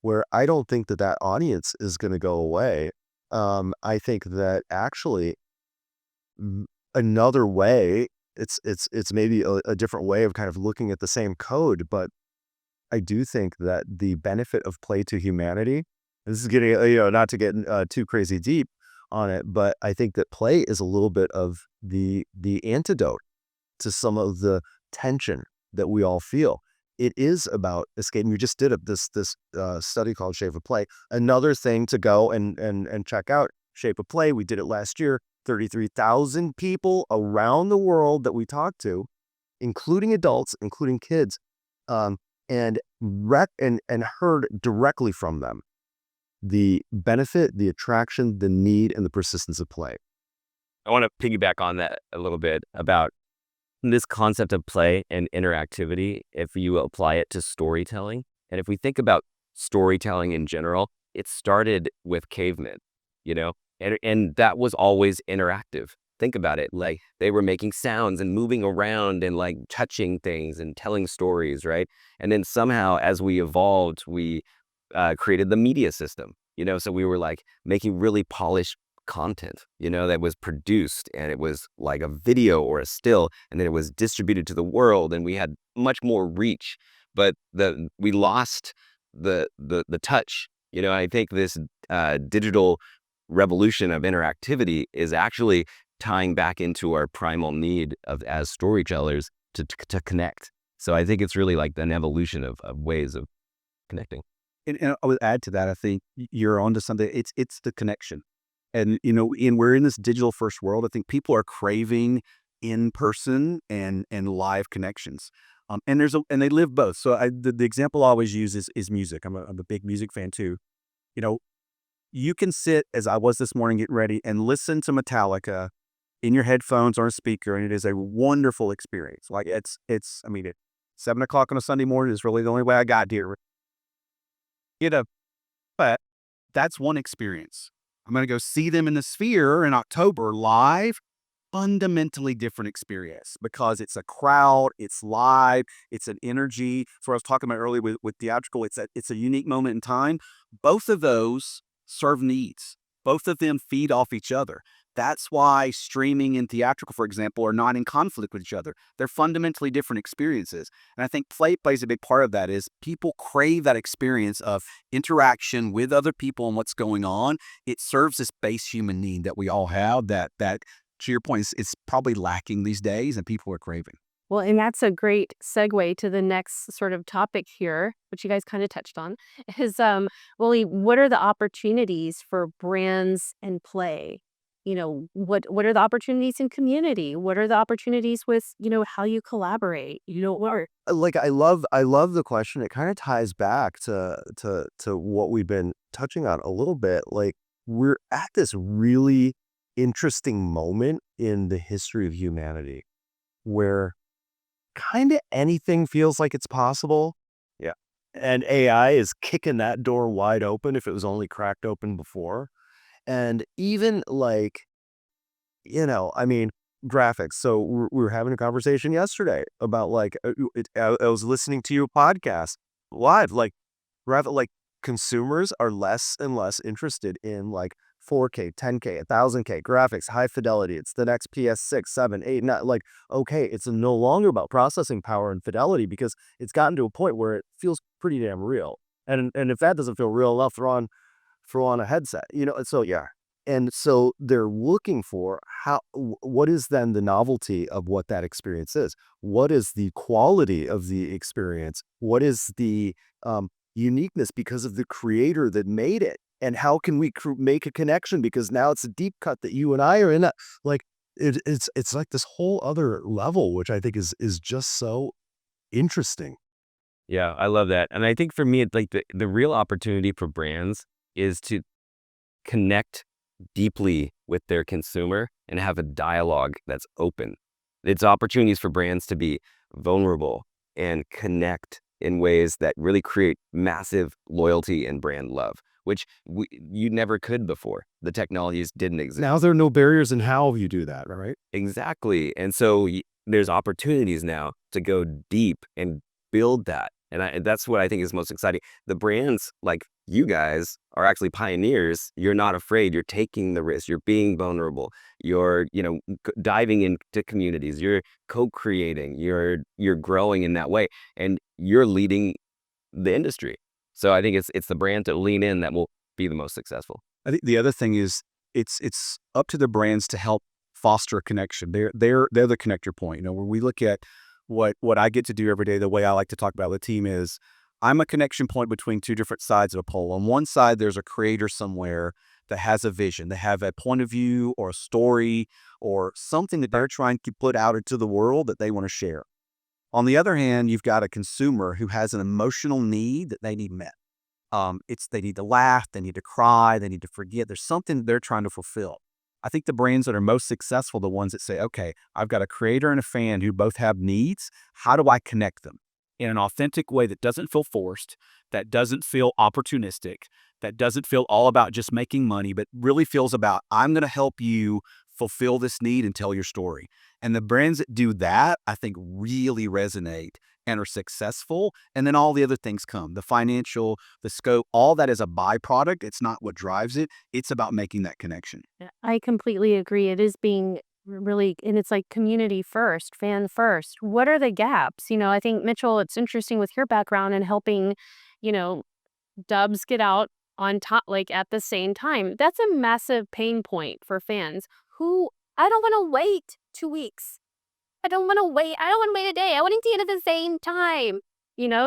Speaker 4: where I don't think that audience is going to go away. I think that actually another way, it's maybe a different way of kind of looking at the same code, but I do think that the benefit of play to humanity, this is getting, not to get too crazy deep on it, but I think that play is a little bit of the antidote to some of the tension that we all feel. It is about escaping. We just did this study called Shape of Play. Another thing to go and check out, Shape of Play. We did it last year. 33,000 people around the world that we talked to, including adults, including kids, and heard directly from them the benefit, the attraction, the need, and the persistence of play.
Speaker 3: I want to piggyback on that a little bit about this concept of play and interactivity. If you apply it to storytelling, and if we think about storytelling in general, it started with cavemen, and that was always interactive. Think about it. Like, they were making sounds and moving around and like touching things and telling stories, right? And then somehow, as we evolved, we created the media system, so we were like making really polished content, that was produced, and it was like a video or a still, and then it was distributed to the world, and we had much more reach, but we lost the touch. I think this digital revolution of interactivity is actually tying back into our primal need as storytellers to connect. So I think it's really like an evolution of ways of connecting.
Speaker 1: And I would add to that, I think you're onto something. It's the connection. And, and we're in this digital first world. I think people are craving in-person and live connections. And they live both. So the example I always use is music. I'm a big music fan too. You can sit, as I was this morning getting ready, and listen to Metallica in your headphones or a speaker, and it is a wonderful experience. Like I mean, at 7 o'clock on a Sunday morning is really the only way I got here. But that's one experience. I'm going to go see them in the Sphere in October live. Fundamentally different experience because it's a crowd, it's live, it's an energy. So I was talking about earlier with theatrical, it's a unique moment in time. Both of those serve needs. Both of them feed off each other. That's why streaming and theatrical, for example, are not in conflict with each other. They're fundamentally different experiences. And I think play plays a big part of that is people crave that experience of interaction with other people and what's going on. It serves this base human need that we all have that to your point, it's probably lacking these days and people are craving.
Speaker 2: Well, and that's a great segue to the next sort of topic here, which you guys kind of touched on, is Willie, what are the opportunities for brands and play? What are the opportunities in community? What are the opportunities with, how you collaborate? What
Speaker 4: Like I love the question. It kind of ties back to what we've been touching on a little bit. Like we're at this really interesting moment in the history of humanity where kind of anything feels like it's possible. Yeah. And AI is kicking that door wide open if it was only cracked open before. And even like, I mean, graphics. So we were having a conversation yesterday about like, I was listening to your podcast live, like, like consumers are less and less interested in like 4K, 10K, 1000K graphics, high fidelity. It's the next PS6, 7, 8, not like, okay, it's no longer about processing power and fidelity because it's gotten to a point where it feels pretty damn real. And if that doesn't feel real enough, throw on a headset, and so yeah. And so they're looking for what is then the novelty of what that experience is? What is the quality of the experience? What is the uniqueness because of the creator that made it? And how can we make a connection? Because now it's a deep cut that you and I are in. Like it's like this whole other level, which I think is just so interesting.
Speaker 3: Yeah, I love that. And I think for me, it's like the real opportunity for brands is to connect deeply with their consumer and have a dialogue that's open. It's opportunities for brands to be vulnerable and connect in ways that really create massive loyalty and brand love, which you never could before. The technologies didn't exist.
Speaker 4: Now there are no barriers in how you do that, right?
Speaker 3: Exactly. And so there's opportunities now to go deep and build that. And that's what I think is most exciting. The brands like you guys are actually pioneers. You're not afraid. You're taking the risk. You're being vulnerable. You're, diving into communities. You're co-creating. You're growing in that way, and you're leading the industry. So I think it's the brand to lean in that will be the most successful.
Speaker 1: I think the other thing is it's up to the brands to help foster a connection. They're the connector point. Where we look at what I get to do every day, the way I like to talk about the team is I'm a connection point between two different sides of a pole. On one side, there's a creator somewhere that has a vision. They have a point of view or a story or something that they're trying to put out into the world that they want to share. On the other hand, you've got a consumer who has an emotional need that they need met. They need to laugh, they need to cry, they need to forget. There's something that they're trying to fulfill. I think the brands that are most successful, the ones that say, okay, I've got a creator and a fan who both have needs. How do I connect them in an authentic way that doesn't feel forced, that doesn't feel opportunistic, that doesn't feel all about just making money, but really feels about, I'm going to help you fulfill this need and tell your story. And the brands that do that, I think really resonate and are successful. And then all the other things come, the financial, the scope, all that is a byproduct. It's not what drives it. It's about making that connection.
Speaker 2: Yeah, I completely agree. It is being really, and it's like community first, fan first. What are the gaps? I think Mitchell, it's interesting with your background and helping, dubs get out on top, like at the same time. That's a massive pain point for fans who I don't want to wait 2 weeks. I don't want to wait. I don't want to wait a day. I want to see it at the same time.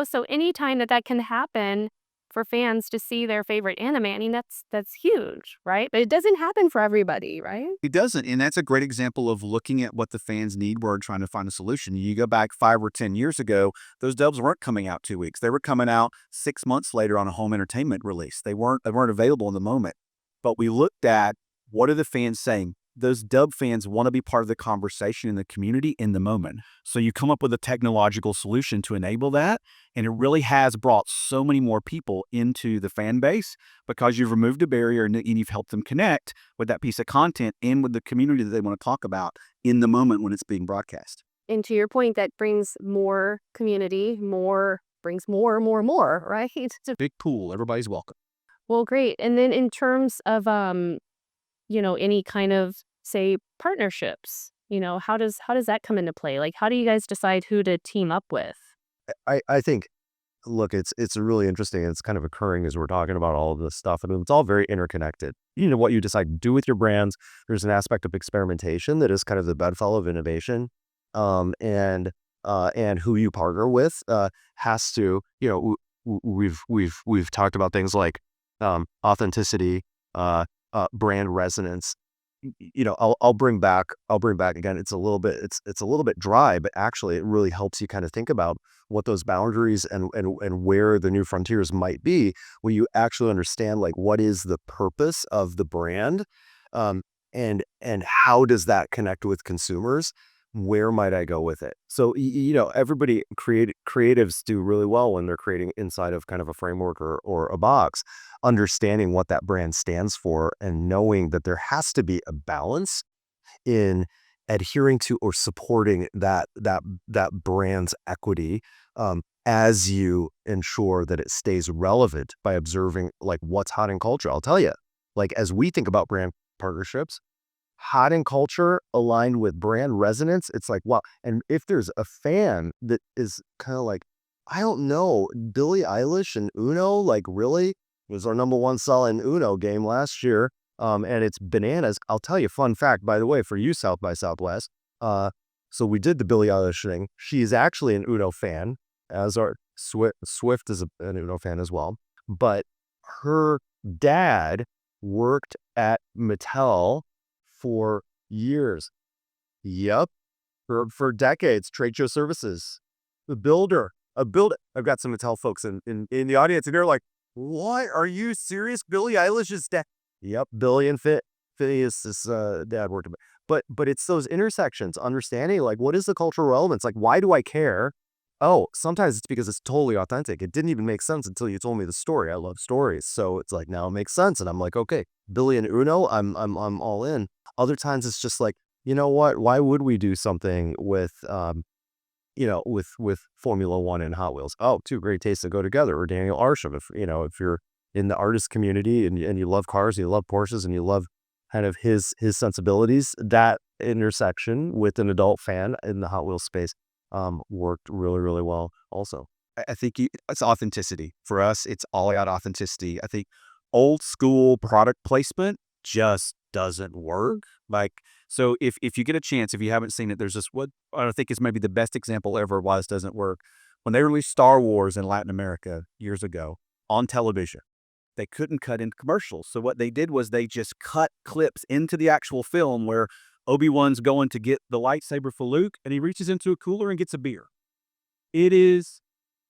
Speaker 2: So anytime that can happen for fans to see their favorite anime, I mean, that's huge, right? But it doesn't happen for everybody, right?
Speaker 1: It doesn't. And that's a great example of looking at what the fans need were and trying to find a solution. You go back 5 or 10 years ago, those dubs weren't coming out 2 weeks. They were coming out 6 months later on a home entertainment release. They weren't available in the moment. but we looked at what are the fans saying. Those dub fans want to be part of the conversation in the community in the moment. So you come up with a technological solution to enable that. And it really has brought so many more people into the fan base because you've removed a barrier and you've helped them connect with that piece of content and with the community that they want to talk about in the moment when it's being broadcast.
Speaker 2: And to your point, that brings more community, brings more, right?
Speaker 1: Big pool. Everybody's welcome.
Speaker 2: Well, great. And then in terms of any kind of, say, partnerships, how does that come into play? Like, how do you guys decide who to team up with?
Speaker 4: I think, look, it's really interesting. It's kind of occurring as we're talking about all of this stuff. I mean, it's all very interconnected. What you decide to do with your brands. There's an aspect of experimentation that is kind of the bedfellow of innovation, and who you partner with has to. We've talked about things like authenticity, brand resonance. I'll bring back again. It's a little bit dry, but actually it really helps you kind of think about what those boundaries and where the new frontiers might be when you actually understand like what is the purpose of the brand, and how does that connect with consumers. Where might I go with it? So everybody creatives do really well when they're creating inside of kind of a framework or a box, understanding what that brand stands for and knowing that there has to be a balance in adhering to or supporting that brand's equity, as you ensure that it stays relevant by observing like what's hot in culture. I'll tell you, like as we think about brand partnerships, hot in culture aligned with brand resonance, it's like, wow. And if there's a fan that is kind of like, I don't know, Billie Eilish and Uno, like really? It was our number one selling Uno game last year. And it's bananas. I'll tell you, fun fact, by the way, for you, South by Southwest. So we did the Billie Eilish thing. She is actually an Uno fan, as our Swift is an Uno fan as well. But her dad worked at Mattel for years. Yep. For decades, trade show services. A builder. I've got some Mattel folks in the audience, and they're like, what? Are you serious? Billie Eilish's dad? Yep. Billie and Phineas's dad worked. But it's those intersections, understanding like what is the cultural relevance? Like, why do I care? Oh, sometimes it's because it's totally authentic. It didn't even make sense until you told me the story. I love stories. So it's like now it makes sense. And I'm like, okay, Billy and Uno, I'm all in. Other times it's just like, you know what? Why would we do something with with Formula One and Hot Wheels? Oh, two great tastes that go together. Or Daniel Arsham, if you're in the artist community and you love cars, and you love Porsches, and you love kind of his sensibilities, that intersection with an adult fan in the Hot Wheels space worked really, really well also.
Speaker 1: I think it's authenticity. For us, it's all about authenticity. I think old school product placement just doesn't work. Like, so if you get a chance, if you haven't seen it, there's this, what I think is maybe the best example ever of why this doesn't work. When they released Star Wars in Latin America years ago on television, they couldn't cut in commercials. So what they did was they just cut clips into the actual film where Obi-Wan's going to get the lightsaber for Luke, and he reaches into a cooler and gets a beer. It is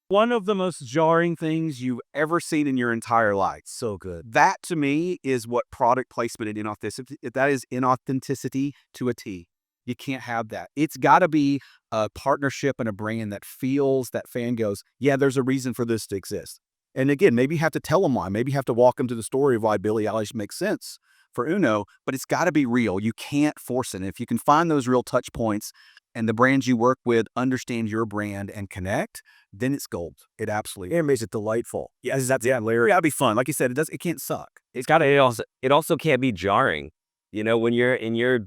Speaker 1: one of the most jarring things you've ever seen in your entire life. So good. That, to me, is what product placement and inauthenticity, that is inauthenticity to a T. You can't have that. It's got to be a partnership and a brand that feels, that fan goes, yeah, there's a reason for this to exist. And again, maybe you have to tell them why. Maybe you have to walk them to the story of why Billie Eilish makes sense for Uno, but it's got to be real. You can't force it. And if you can find those real touch points and the brands you work with understand your brand and connect, then it's gold. It absolutely, it makes it delightful. Yes, that's Larry. That'd be fun. Like you said, it can't suck.
Speaker 3: It also can't be jarring. When you're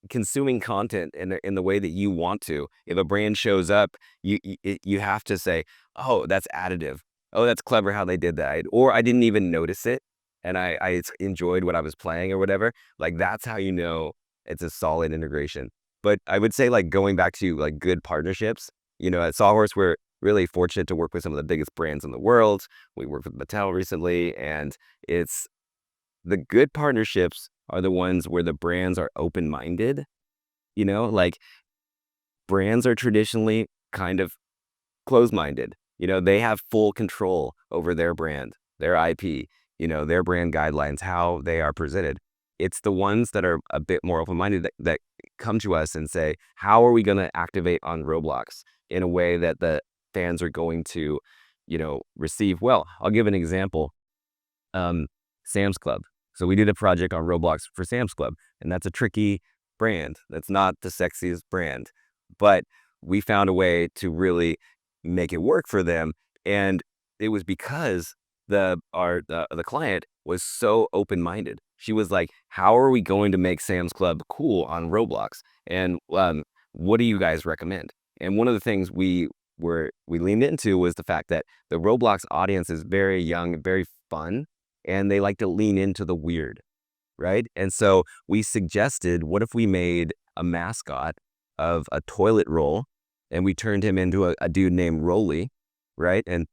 Speaker 3: consuming content in the way that you want to, if a brand shows up, you have to say, oh, that's additive. Oh, that's clever how they did that. Or I didn't even notice it, and I enjoyed what I was playing or whatever. Like, that's how you know it's a solid integration. But I would say, like, going back to like good partnerships, at Sawhorse, we're really fortunate to work with some of the biggest brands in the world. We worked with Mattel recently, and it's the good partnerships are the ones where the brands are open-minded. Like, brands are traditionally kind of closed-minded. They have full control over their brand, their IP. their brand guidelines, how they are presented. It's the ones that are a bit more open-minded that come to us and say, how are we going to activate on Roblox in a way that the fans are going to, receive well? I'll give an example. Sam's Club. So we did a project on Roblox for Sam's Club, and that's a tricky brand. That's not the sexiest brand, but we found a way to really make it work for them. And it was because the client was so open-minded. She was like, how are we going to make Sam's Club cool on Roblox? And what do you guys recommend? And one of the things we leaned into was the fact that the Roblox audience is very young, very fun, and they like to lean into the weird, right? And so we suggested, what if we made a mascot of a toilet roll, and we turned him into a dude named Rolly, right? And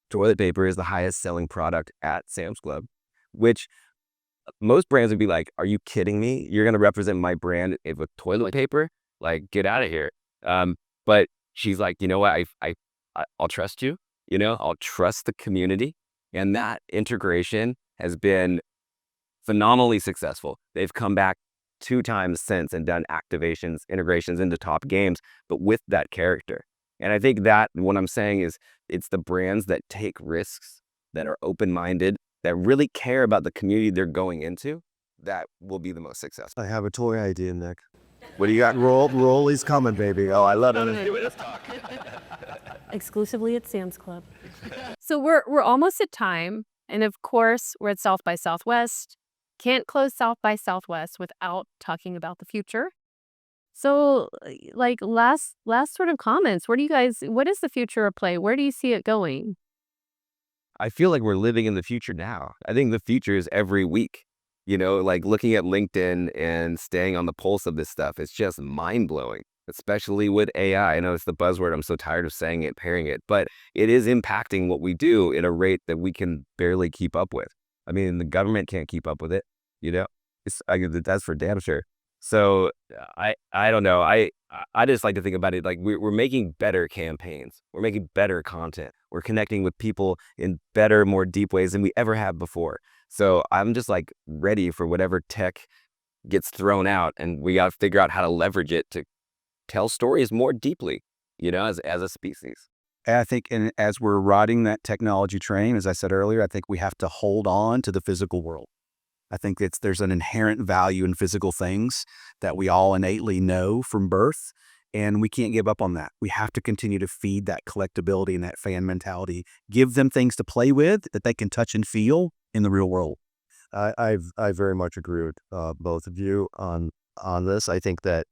Speaker 3: toilet paper is the highest selling product at Sam's Club, which most brands would be like, are you kidding me? You're going to represent my brand with toilet paper? Like, get out of here. But she's like, you know what? I'll trust you. I'll trust the community. And that integration has been phenomenally successful. They've come back 2 times since and done activations, integrations into top games, but with that character. And I think that what I'm saying is it's the brands that take risks, that are open-minded, that really care about the community they're going into, that will be the most successful.
Speaker 4: I have a toy idea, Nick. What do you got? Rolly's coming, baby. Oh, I love it.
Speaker 2: Exclusively at Sam's Club. So we're almost at time, and of course we're at South by Southwest. Can't close South by Southwest without talking about the future. So, like last sort of comments. What is the future of play? Where do you see it going?
Speaker 3: I feel like we're living in the future now. I think the future is every week. Like looking at LinkedIn and staying on the pulse of this stuff, it's just mind-blowing, especially with AI. I know it's the buzzword. I'm so tired of saying it, pairing it, but it is impacting what we do at a rate that we can barely keep up with. I mean, the government can't keep up with it, that's for damn sure. So I don't know. I just like to think about it like we're making better campaigns. We're making better content. We're connecting with people in better, more deep ways than we ever have before. So I'm just like ready for whatever tech gets thrown out, and we got to figure out how to leverage it to tell stories more deeply, as a species.
Speaker 1: And I think, and as we're riding that technology train, as I said earlier, I think we have to hold on to the physical world. I think there's an inherent value in physical things that we all innately know from birth, and we can't give up on that. We have to continue to feed that collectability and that fan mentality, give them things to play with that they can touch and feel in the real world.
Speaker 4: I very much agree with both of you on this. I think that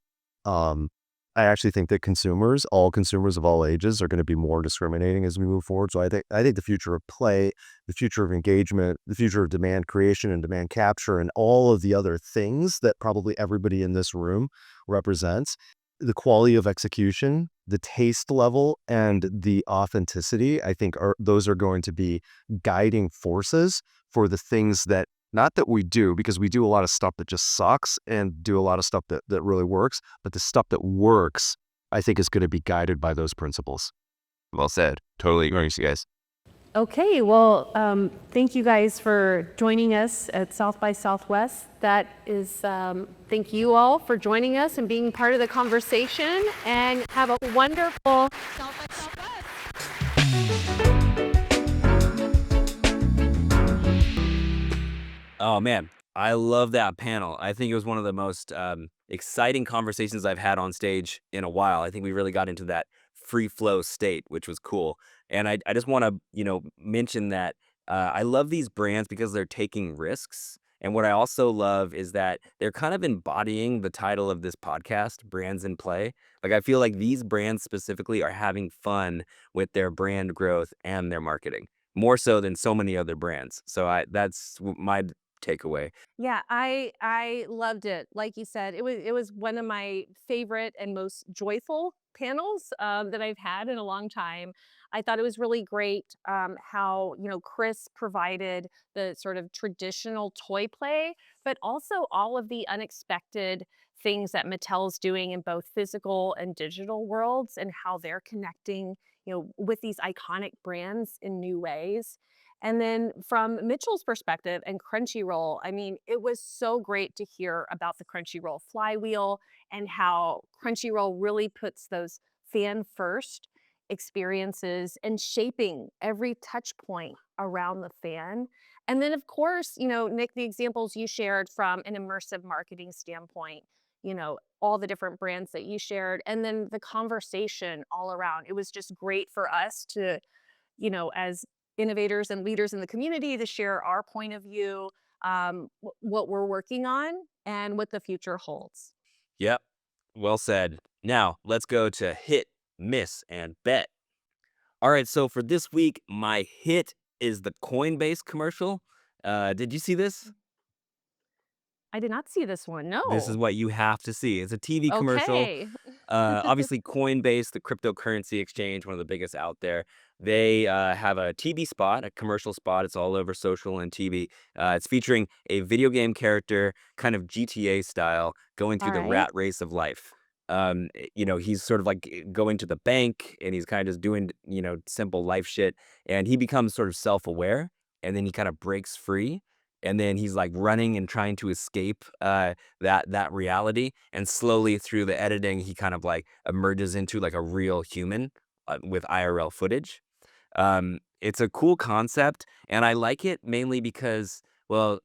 Speaker 4: I actually think that all consumers of all ages are going to be more discriminating as we move forward. So I think the future of play, the future of engagement, the future of demand creation and demand capture, and all of the other things that probably everybody in this room represents, the quality of execution, the taste level, and the authenticity, I think those are going to be guiding forces for the things that, not that we do, because we do a lot of stuff that just sucks and do a lot of stuff that really works, but the stuff that works, I think, is going to be guided by those principles.
Speaker 3: Well said. Totally agree with you guys.
Speaker 2: Okay, well, thank you guys for joining us at South by Southwest. That is, thank you all for joining us and being part of the conversation, and have a wonderful South by Southwest.
Speaker 3: Oh man, I love that panel. I think it was one of the most exciting conversations I've had on stage in a while. I think we really got into that free flow state, which was cool. And I just want to, mention that I love these brands because they're taking risks. And what I also love is that they're kind of embodying the title of this podcast, Brands in Play. Like, I feel like these brands specifically are having fun with their brand growth and their marketing, more so than so many other brands. So that's my takeaway.
Speaker 2: Yeah, I loved it. Like you said, it was one of my favorite and most joyful panels that I've had in a long time. I thought it was really great how Chris provided the sort of traditional toy play, but also all of the unexpected things that Mattel's doing in both physical and digital worlds, and how they're connecting with these iconic brands in new ways. And then from Mitchell's perspective and Crunchyroll, I mean, it was so great to hear about the Crunchyroll flywheel and how Crunchyroll really puts those fan first experiences and shaping every touch point around the fan. And then, of course, Nick, the examples you shared from an immersive marketing standpoint, all the different brands that you shared, and then the conversation all around. It was just great for us to, as innovators and leaders in the community, to share our point of view, what we're working on, and what the future holds.
Speaker 3: Yep. Well said. Now, let's go to hit, miss, and bet. All right, so for this week, my hit is the Coinbase commercial. Did you see this?
Speaker 2: I did not see this one.
Speaker 3: This is
Speaker 2: No.
Speaker 3: what you have to see. It's a TV commercial.
Speaker 2: Okay.
Speaker 3: Obviously, Coinbase, the cryptocurrency exchange, one of the biggest out there, they have a TV spot, a commercial spot. It's all over social and TV. It's featuring a video game character, kind of GTA style, going
Speaker 2: All
Speaker 3: through the
Speaker 2: right.
Speaker 3: rat race of life. He's sort of like going to the bank and he's kind of just doing, simple life shit. And he becomes sort of self aware and then he kind of breaks free. And then he's like running and trying to escape that reality, and slowly through the editing he kind of like emerges into like a real human with IRL footage. It's a cool concept and I like it mainly because, well,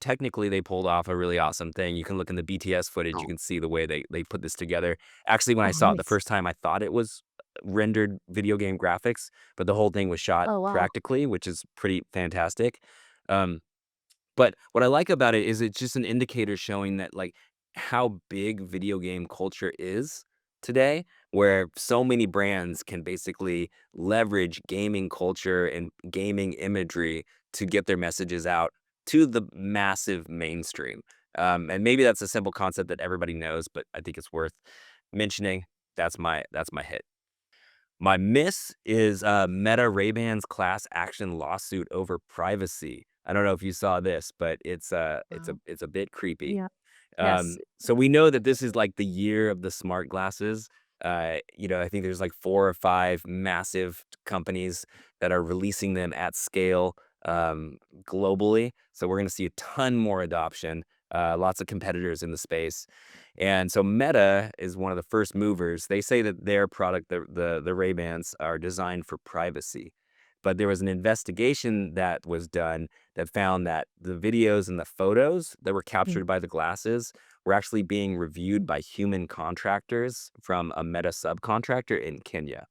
Speaker 3: technically they pulled off a really awesome thing. You can look in the BTS footage, you can see the way they put this together. Actually, when I
Speaker 2: Oh,
Speaker 3: saw it the
Speaker 2: nice.
Speaker 3: first time, I thought it was rendered video game graphics, but the whole thing was shot
Speaker 2: Oh, wow.
Speaker 3: practically, which is pretty fantastic. um but what I like about it is it's just an indicator showing that like how big video game culture is today, where so many brands can basically leverage gaming culture and gaming imagery to get their messages out to the massive mainstream. And maybe that's a simple concept that everybody knows, but I think it's worth mentioning. That's my hit. My miss is Meta Ray-Ban's class action lawsuit over privacy. I don't know if you saw this, but
Speaker 2: Wow.
Speaker 3: it's a bit creepy.
Speaker 2: Yeah. Yes.
Speaker 3: So we know that this is like the year of the smart glasses. I think there's like 4 or 5 massive companies that are releasing them at scale globally. So we're going to see a ton more adoption. Lots of competitors in the space, and so Meta is one of the first movers. They say that their product, the Ray Bans, are designed for privacy, but there was an investigation that was done that found that the videos and the photos that were
Speaker 2: Mm.
Speaker 3: captured by the glasses were actually being reviewed by human contractors from a Meta subcontractor in Kenya.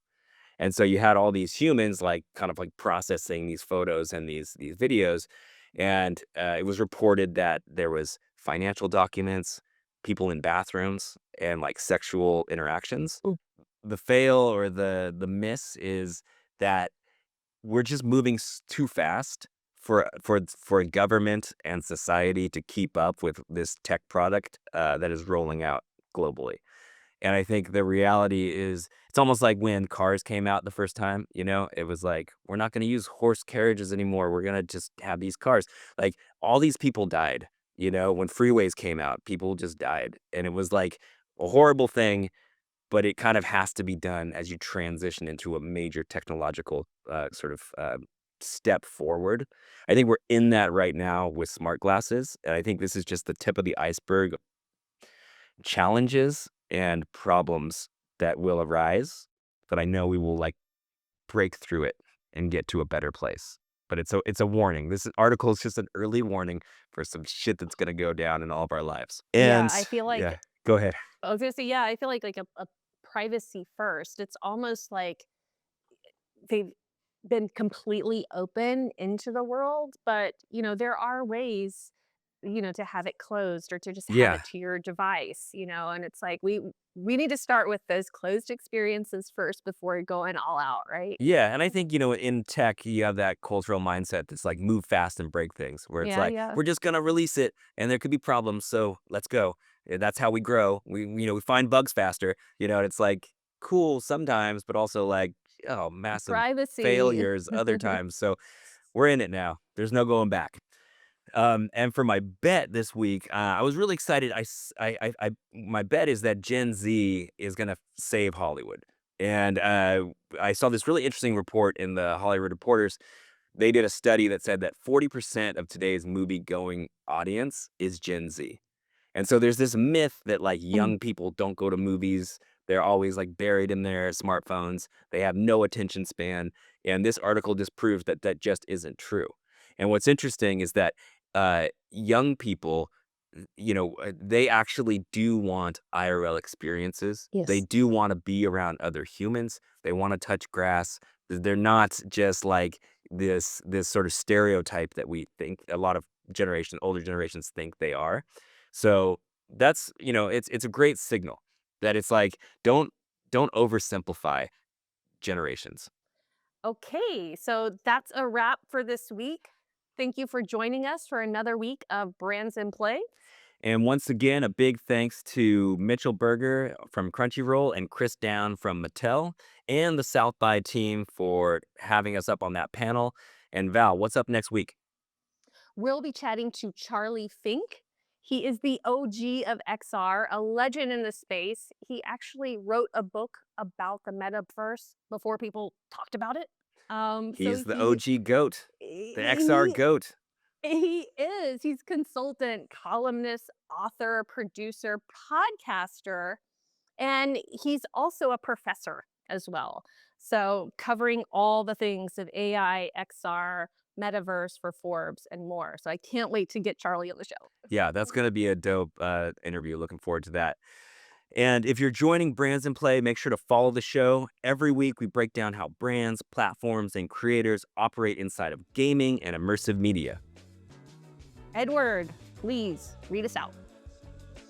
Speaker 3: And so you had all these humans like kind of like processing these photos and these videos. And it was reported that there was financial documents, people in bathrooms, and like sexual interactions.
Speaker 2: Mm.
Speaker 3: The fail or the miss is that we're just moving too fast for a government and society to keep up with this tech product that is rolling out globally. And I think the reality is it's almost like when cars came out the first time, it was like, we're not going to use horse carriages anymore. We're going to just have these cars. Like all these people died, when freeways came out, people just died. And it was like a horrible thing, but it kind of has to be done as you transition into a major technological sort of step forward. I think we're in that right now with smart glasses. And I think this is just the tip of the iceberg challenges and problems that will arise, but I know we will like break through it and get to a better place. But it's a warning. Article is just an early warning for some shit that's gonna go down in all of our lives.
Speaker 2: Yeah,
Speaker 3: And
Speaker 2: I feel like
Speaker 3: yeah, go ahead.
Speaker 2: I was gonna say, yeah, I feel like a privacy first. It's almost like they've been completely open into the world, but there are ways, to have it closed or to just have
Speaker 3: Yeah.
Speaker 2: it to your device, and it's like we need to start with those closed experiences first before going all out, right?
Speaker 3: Yeah, and I think, in tech, you have that cultural mindset that's like move fast and break things, where it's
Speaker 2: Yeah,
Speaker 3: like,
Speaker 2: yeah.
Speaker 3: we're just gonna release it and there could be problems, so let's go. That's how we grow. We find bugs faster, and it's like cool sometimes, but also like, oh, massive
Speaker 2: Privacy.
Speaker 3: failures other times. So we're in it now. There's no going back. And for my bet this week, I was really excited. My bet is that Gen Z is gonna save Hollywood, and I saw this really interesting report in the Hollywood Reporters they did a study that said that 40% of today's movie-going audience is Gen Z. And so there's this myth that like young people don't go to movies. They're always like buried in their smartphones. They have no attention span. And this article just proves that that just isn't true. And what's interesting is that young people, they actually do want IRL experiences.
Speaker 2: Yes.
Speaker 3: They do want to be around other humans. They want to touch grass. They're not just like this sort of stereotype that we think a lot of older generations think they are. So that's, it's a great signal that it's like, don't oversimplify generations.
Speaker 2: Okay, so that's a wrap for this week. Thank you for joining us for another week of Brands in Play.
Speaker 3: And once again, a big thanks to Mitchel Berger from Crunchyroll and Chris Down from Mattel and the South by team for having us up on that panel. And Val, what's up next week?
Speaker 2: We'll be chatting to Charlie Fink. He is the OG of XR, a legend in the space. He actually wrote a book about the metaverse before people talked about it.
Speaker 3: He's the OG goat, the XR goat.
Speaker 2: He is. He's consultant, columnist, author, producer, podcaster, and he's also a professor as well. So covering all the things of AI, XR, metaverse for Forbes and more. So I can't wait to get Charlie on the show.
Speaker 3: Yeah, that's going to be a dope interview. Looking forward to that. And if you're joining Brands in Play, make sure to follow the show. Every week, we break down how brands, platforms, and creators operate inside of gaming and immersive media.
Speaker 2: Edward, please read us out.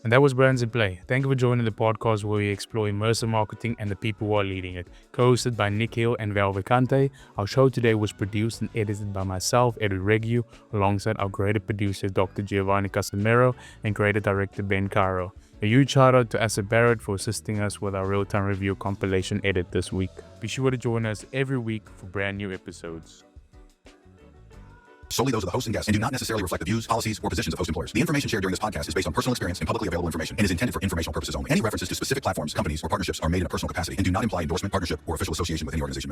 Speaker 5: And that was Brands in Play. Thank you for joining the podcast where we explore immersive marketing and the people who are leading it. Co-hosted by Nic Hill and Val Vacante, our show today was produced and edited by myself, Edward Regu, alongside our creative producer, Dr. Giovanni Castamero, and creative director, Ben Caro. A huge shout out to Asa Barrett for assisting us with our real-time review compilation edit this week. Be sure to join us every week for brand new episodes.
Speaker 6: Solely those of the host and guests and do not necessarily reflect the views, policies, or positions of host employers. The information shared during this podcast is based on personal experience and publicly available information and is intended for informational purposes only. Any references to specific platforms, companies, or partnerships are made in a personal capacity and do not imply endorsement, partnership, or official association with any organization mentioned.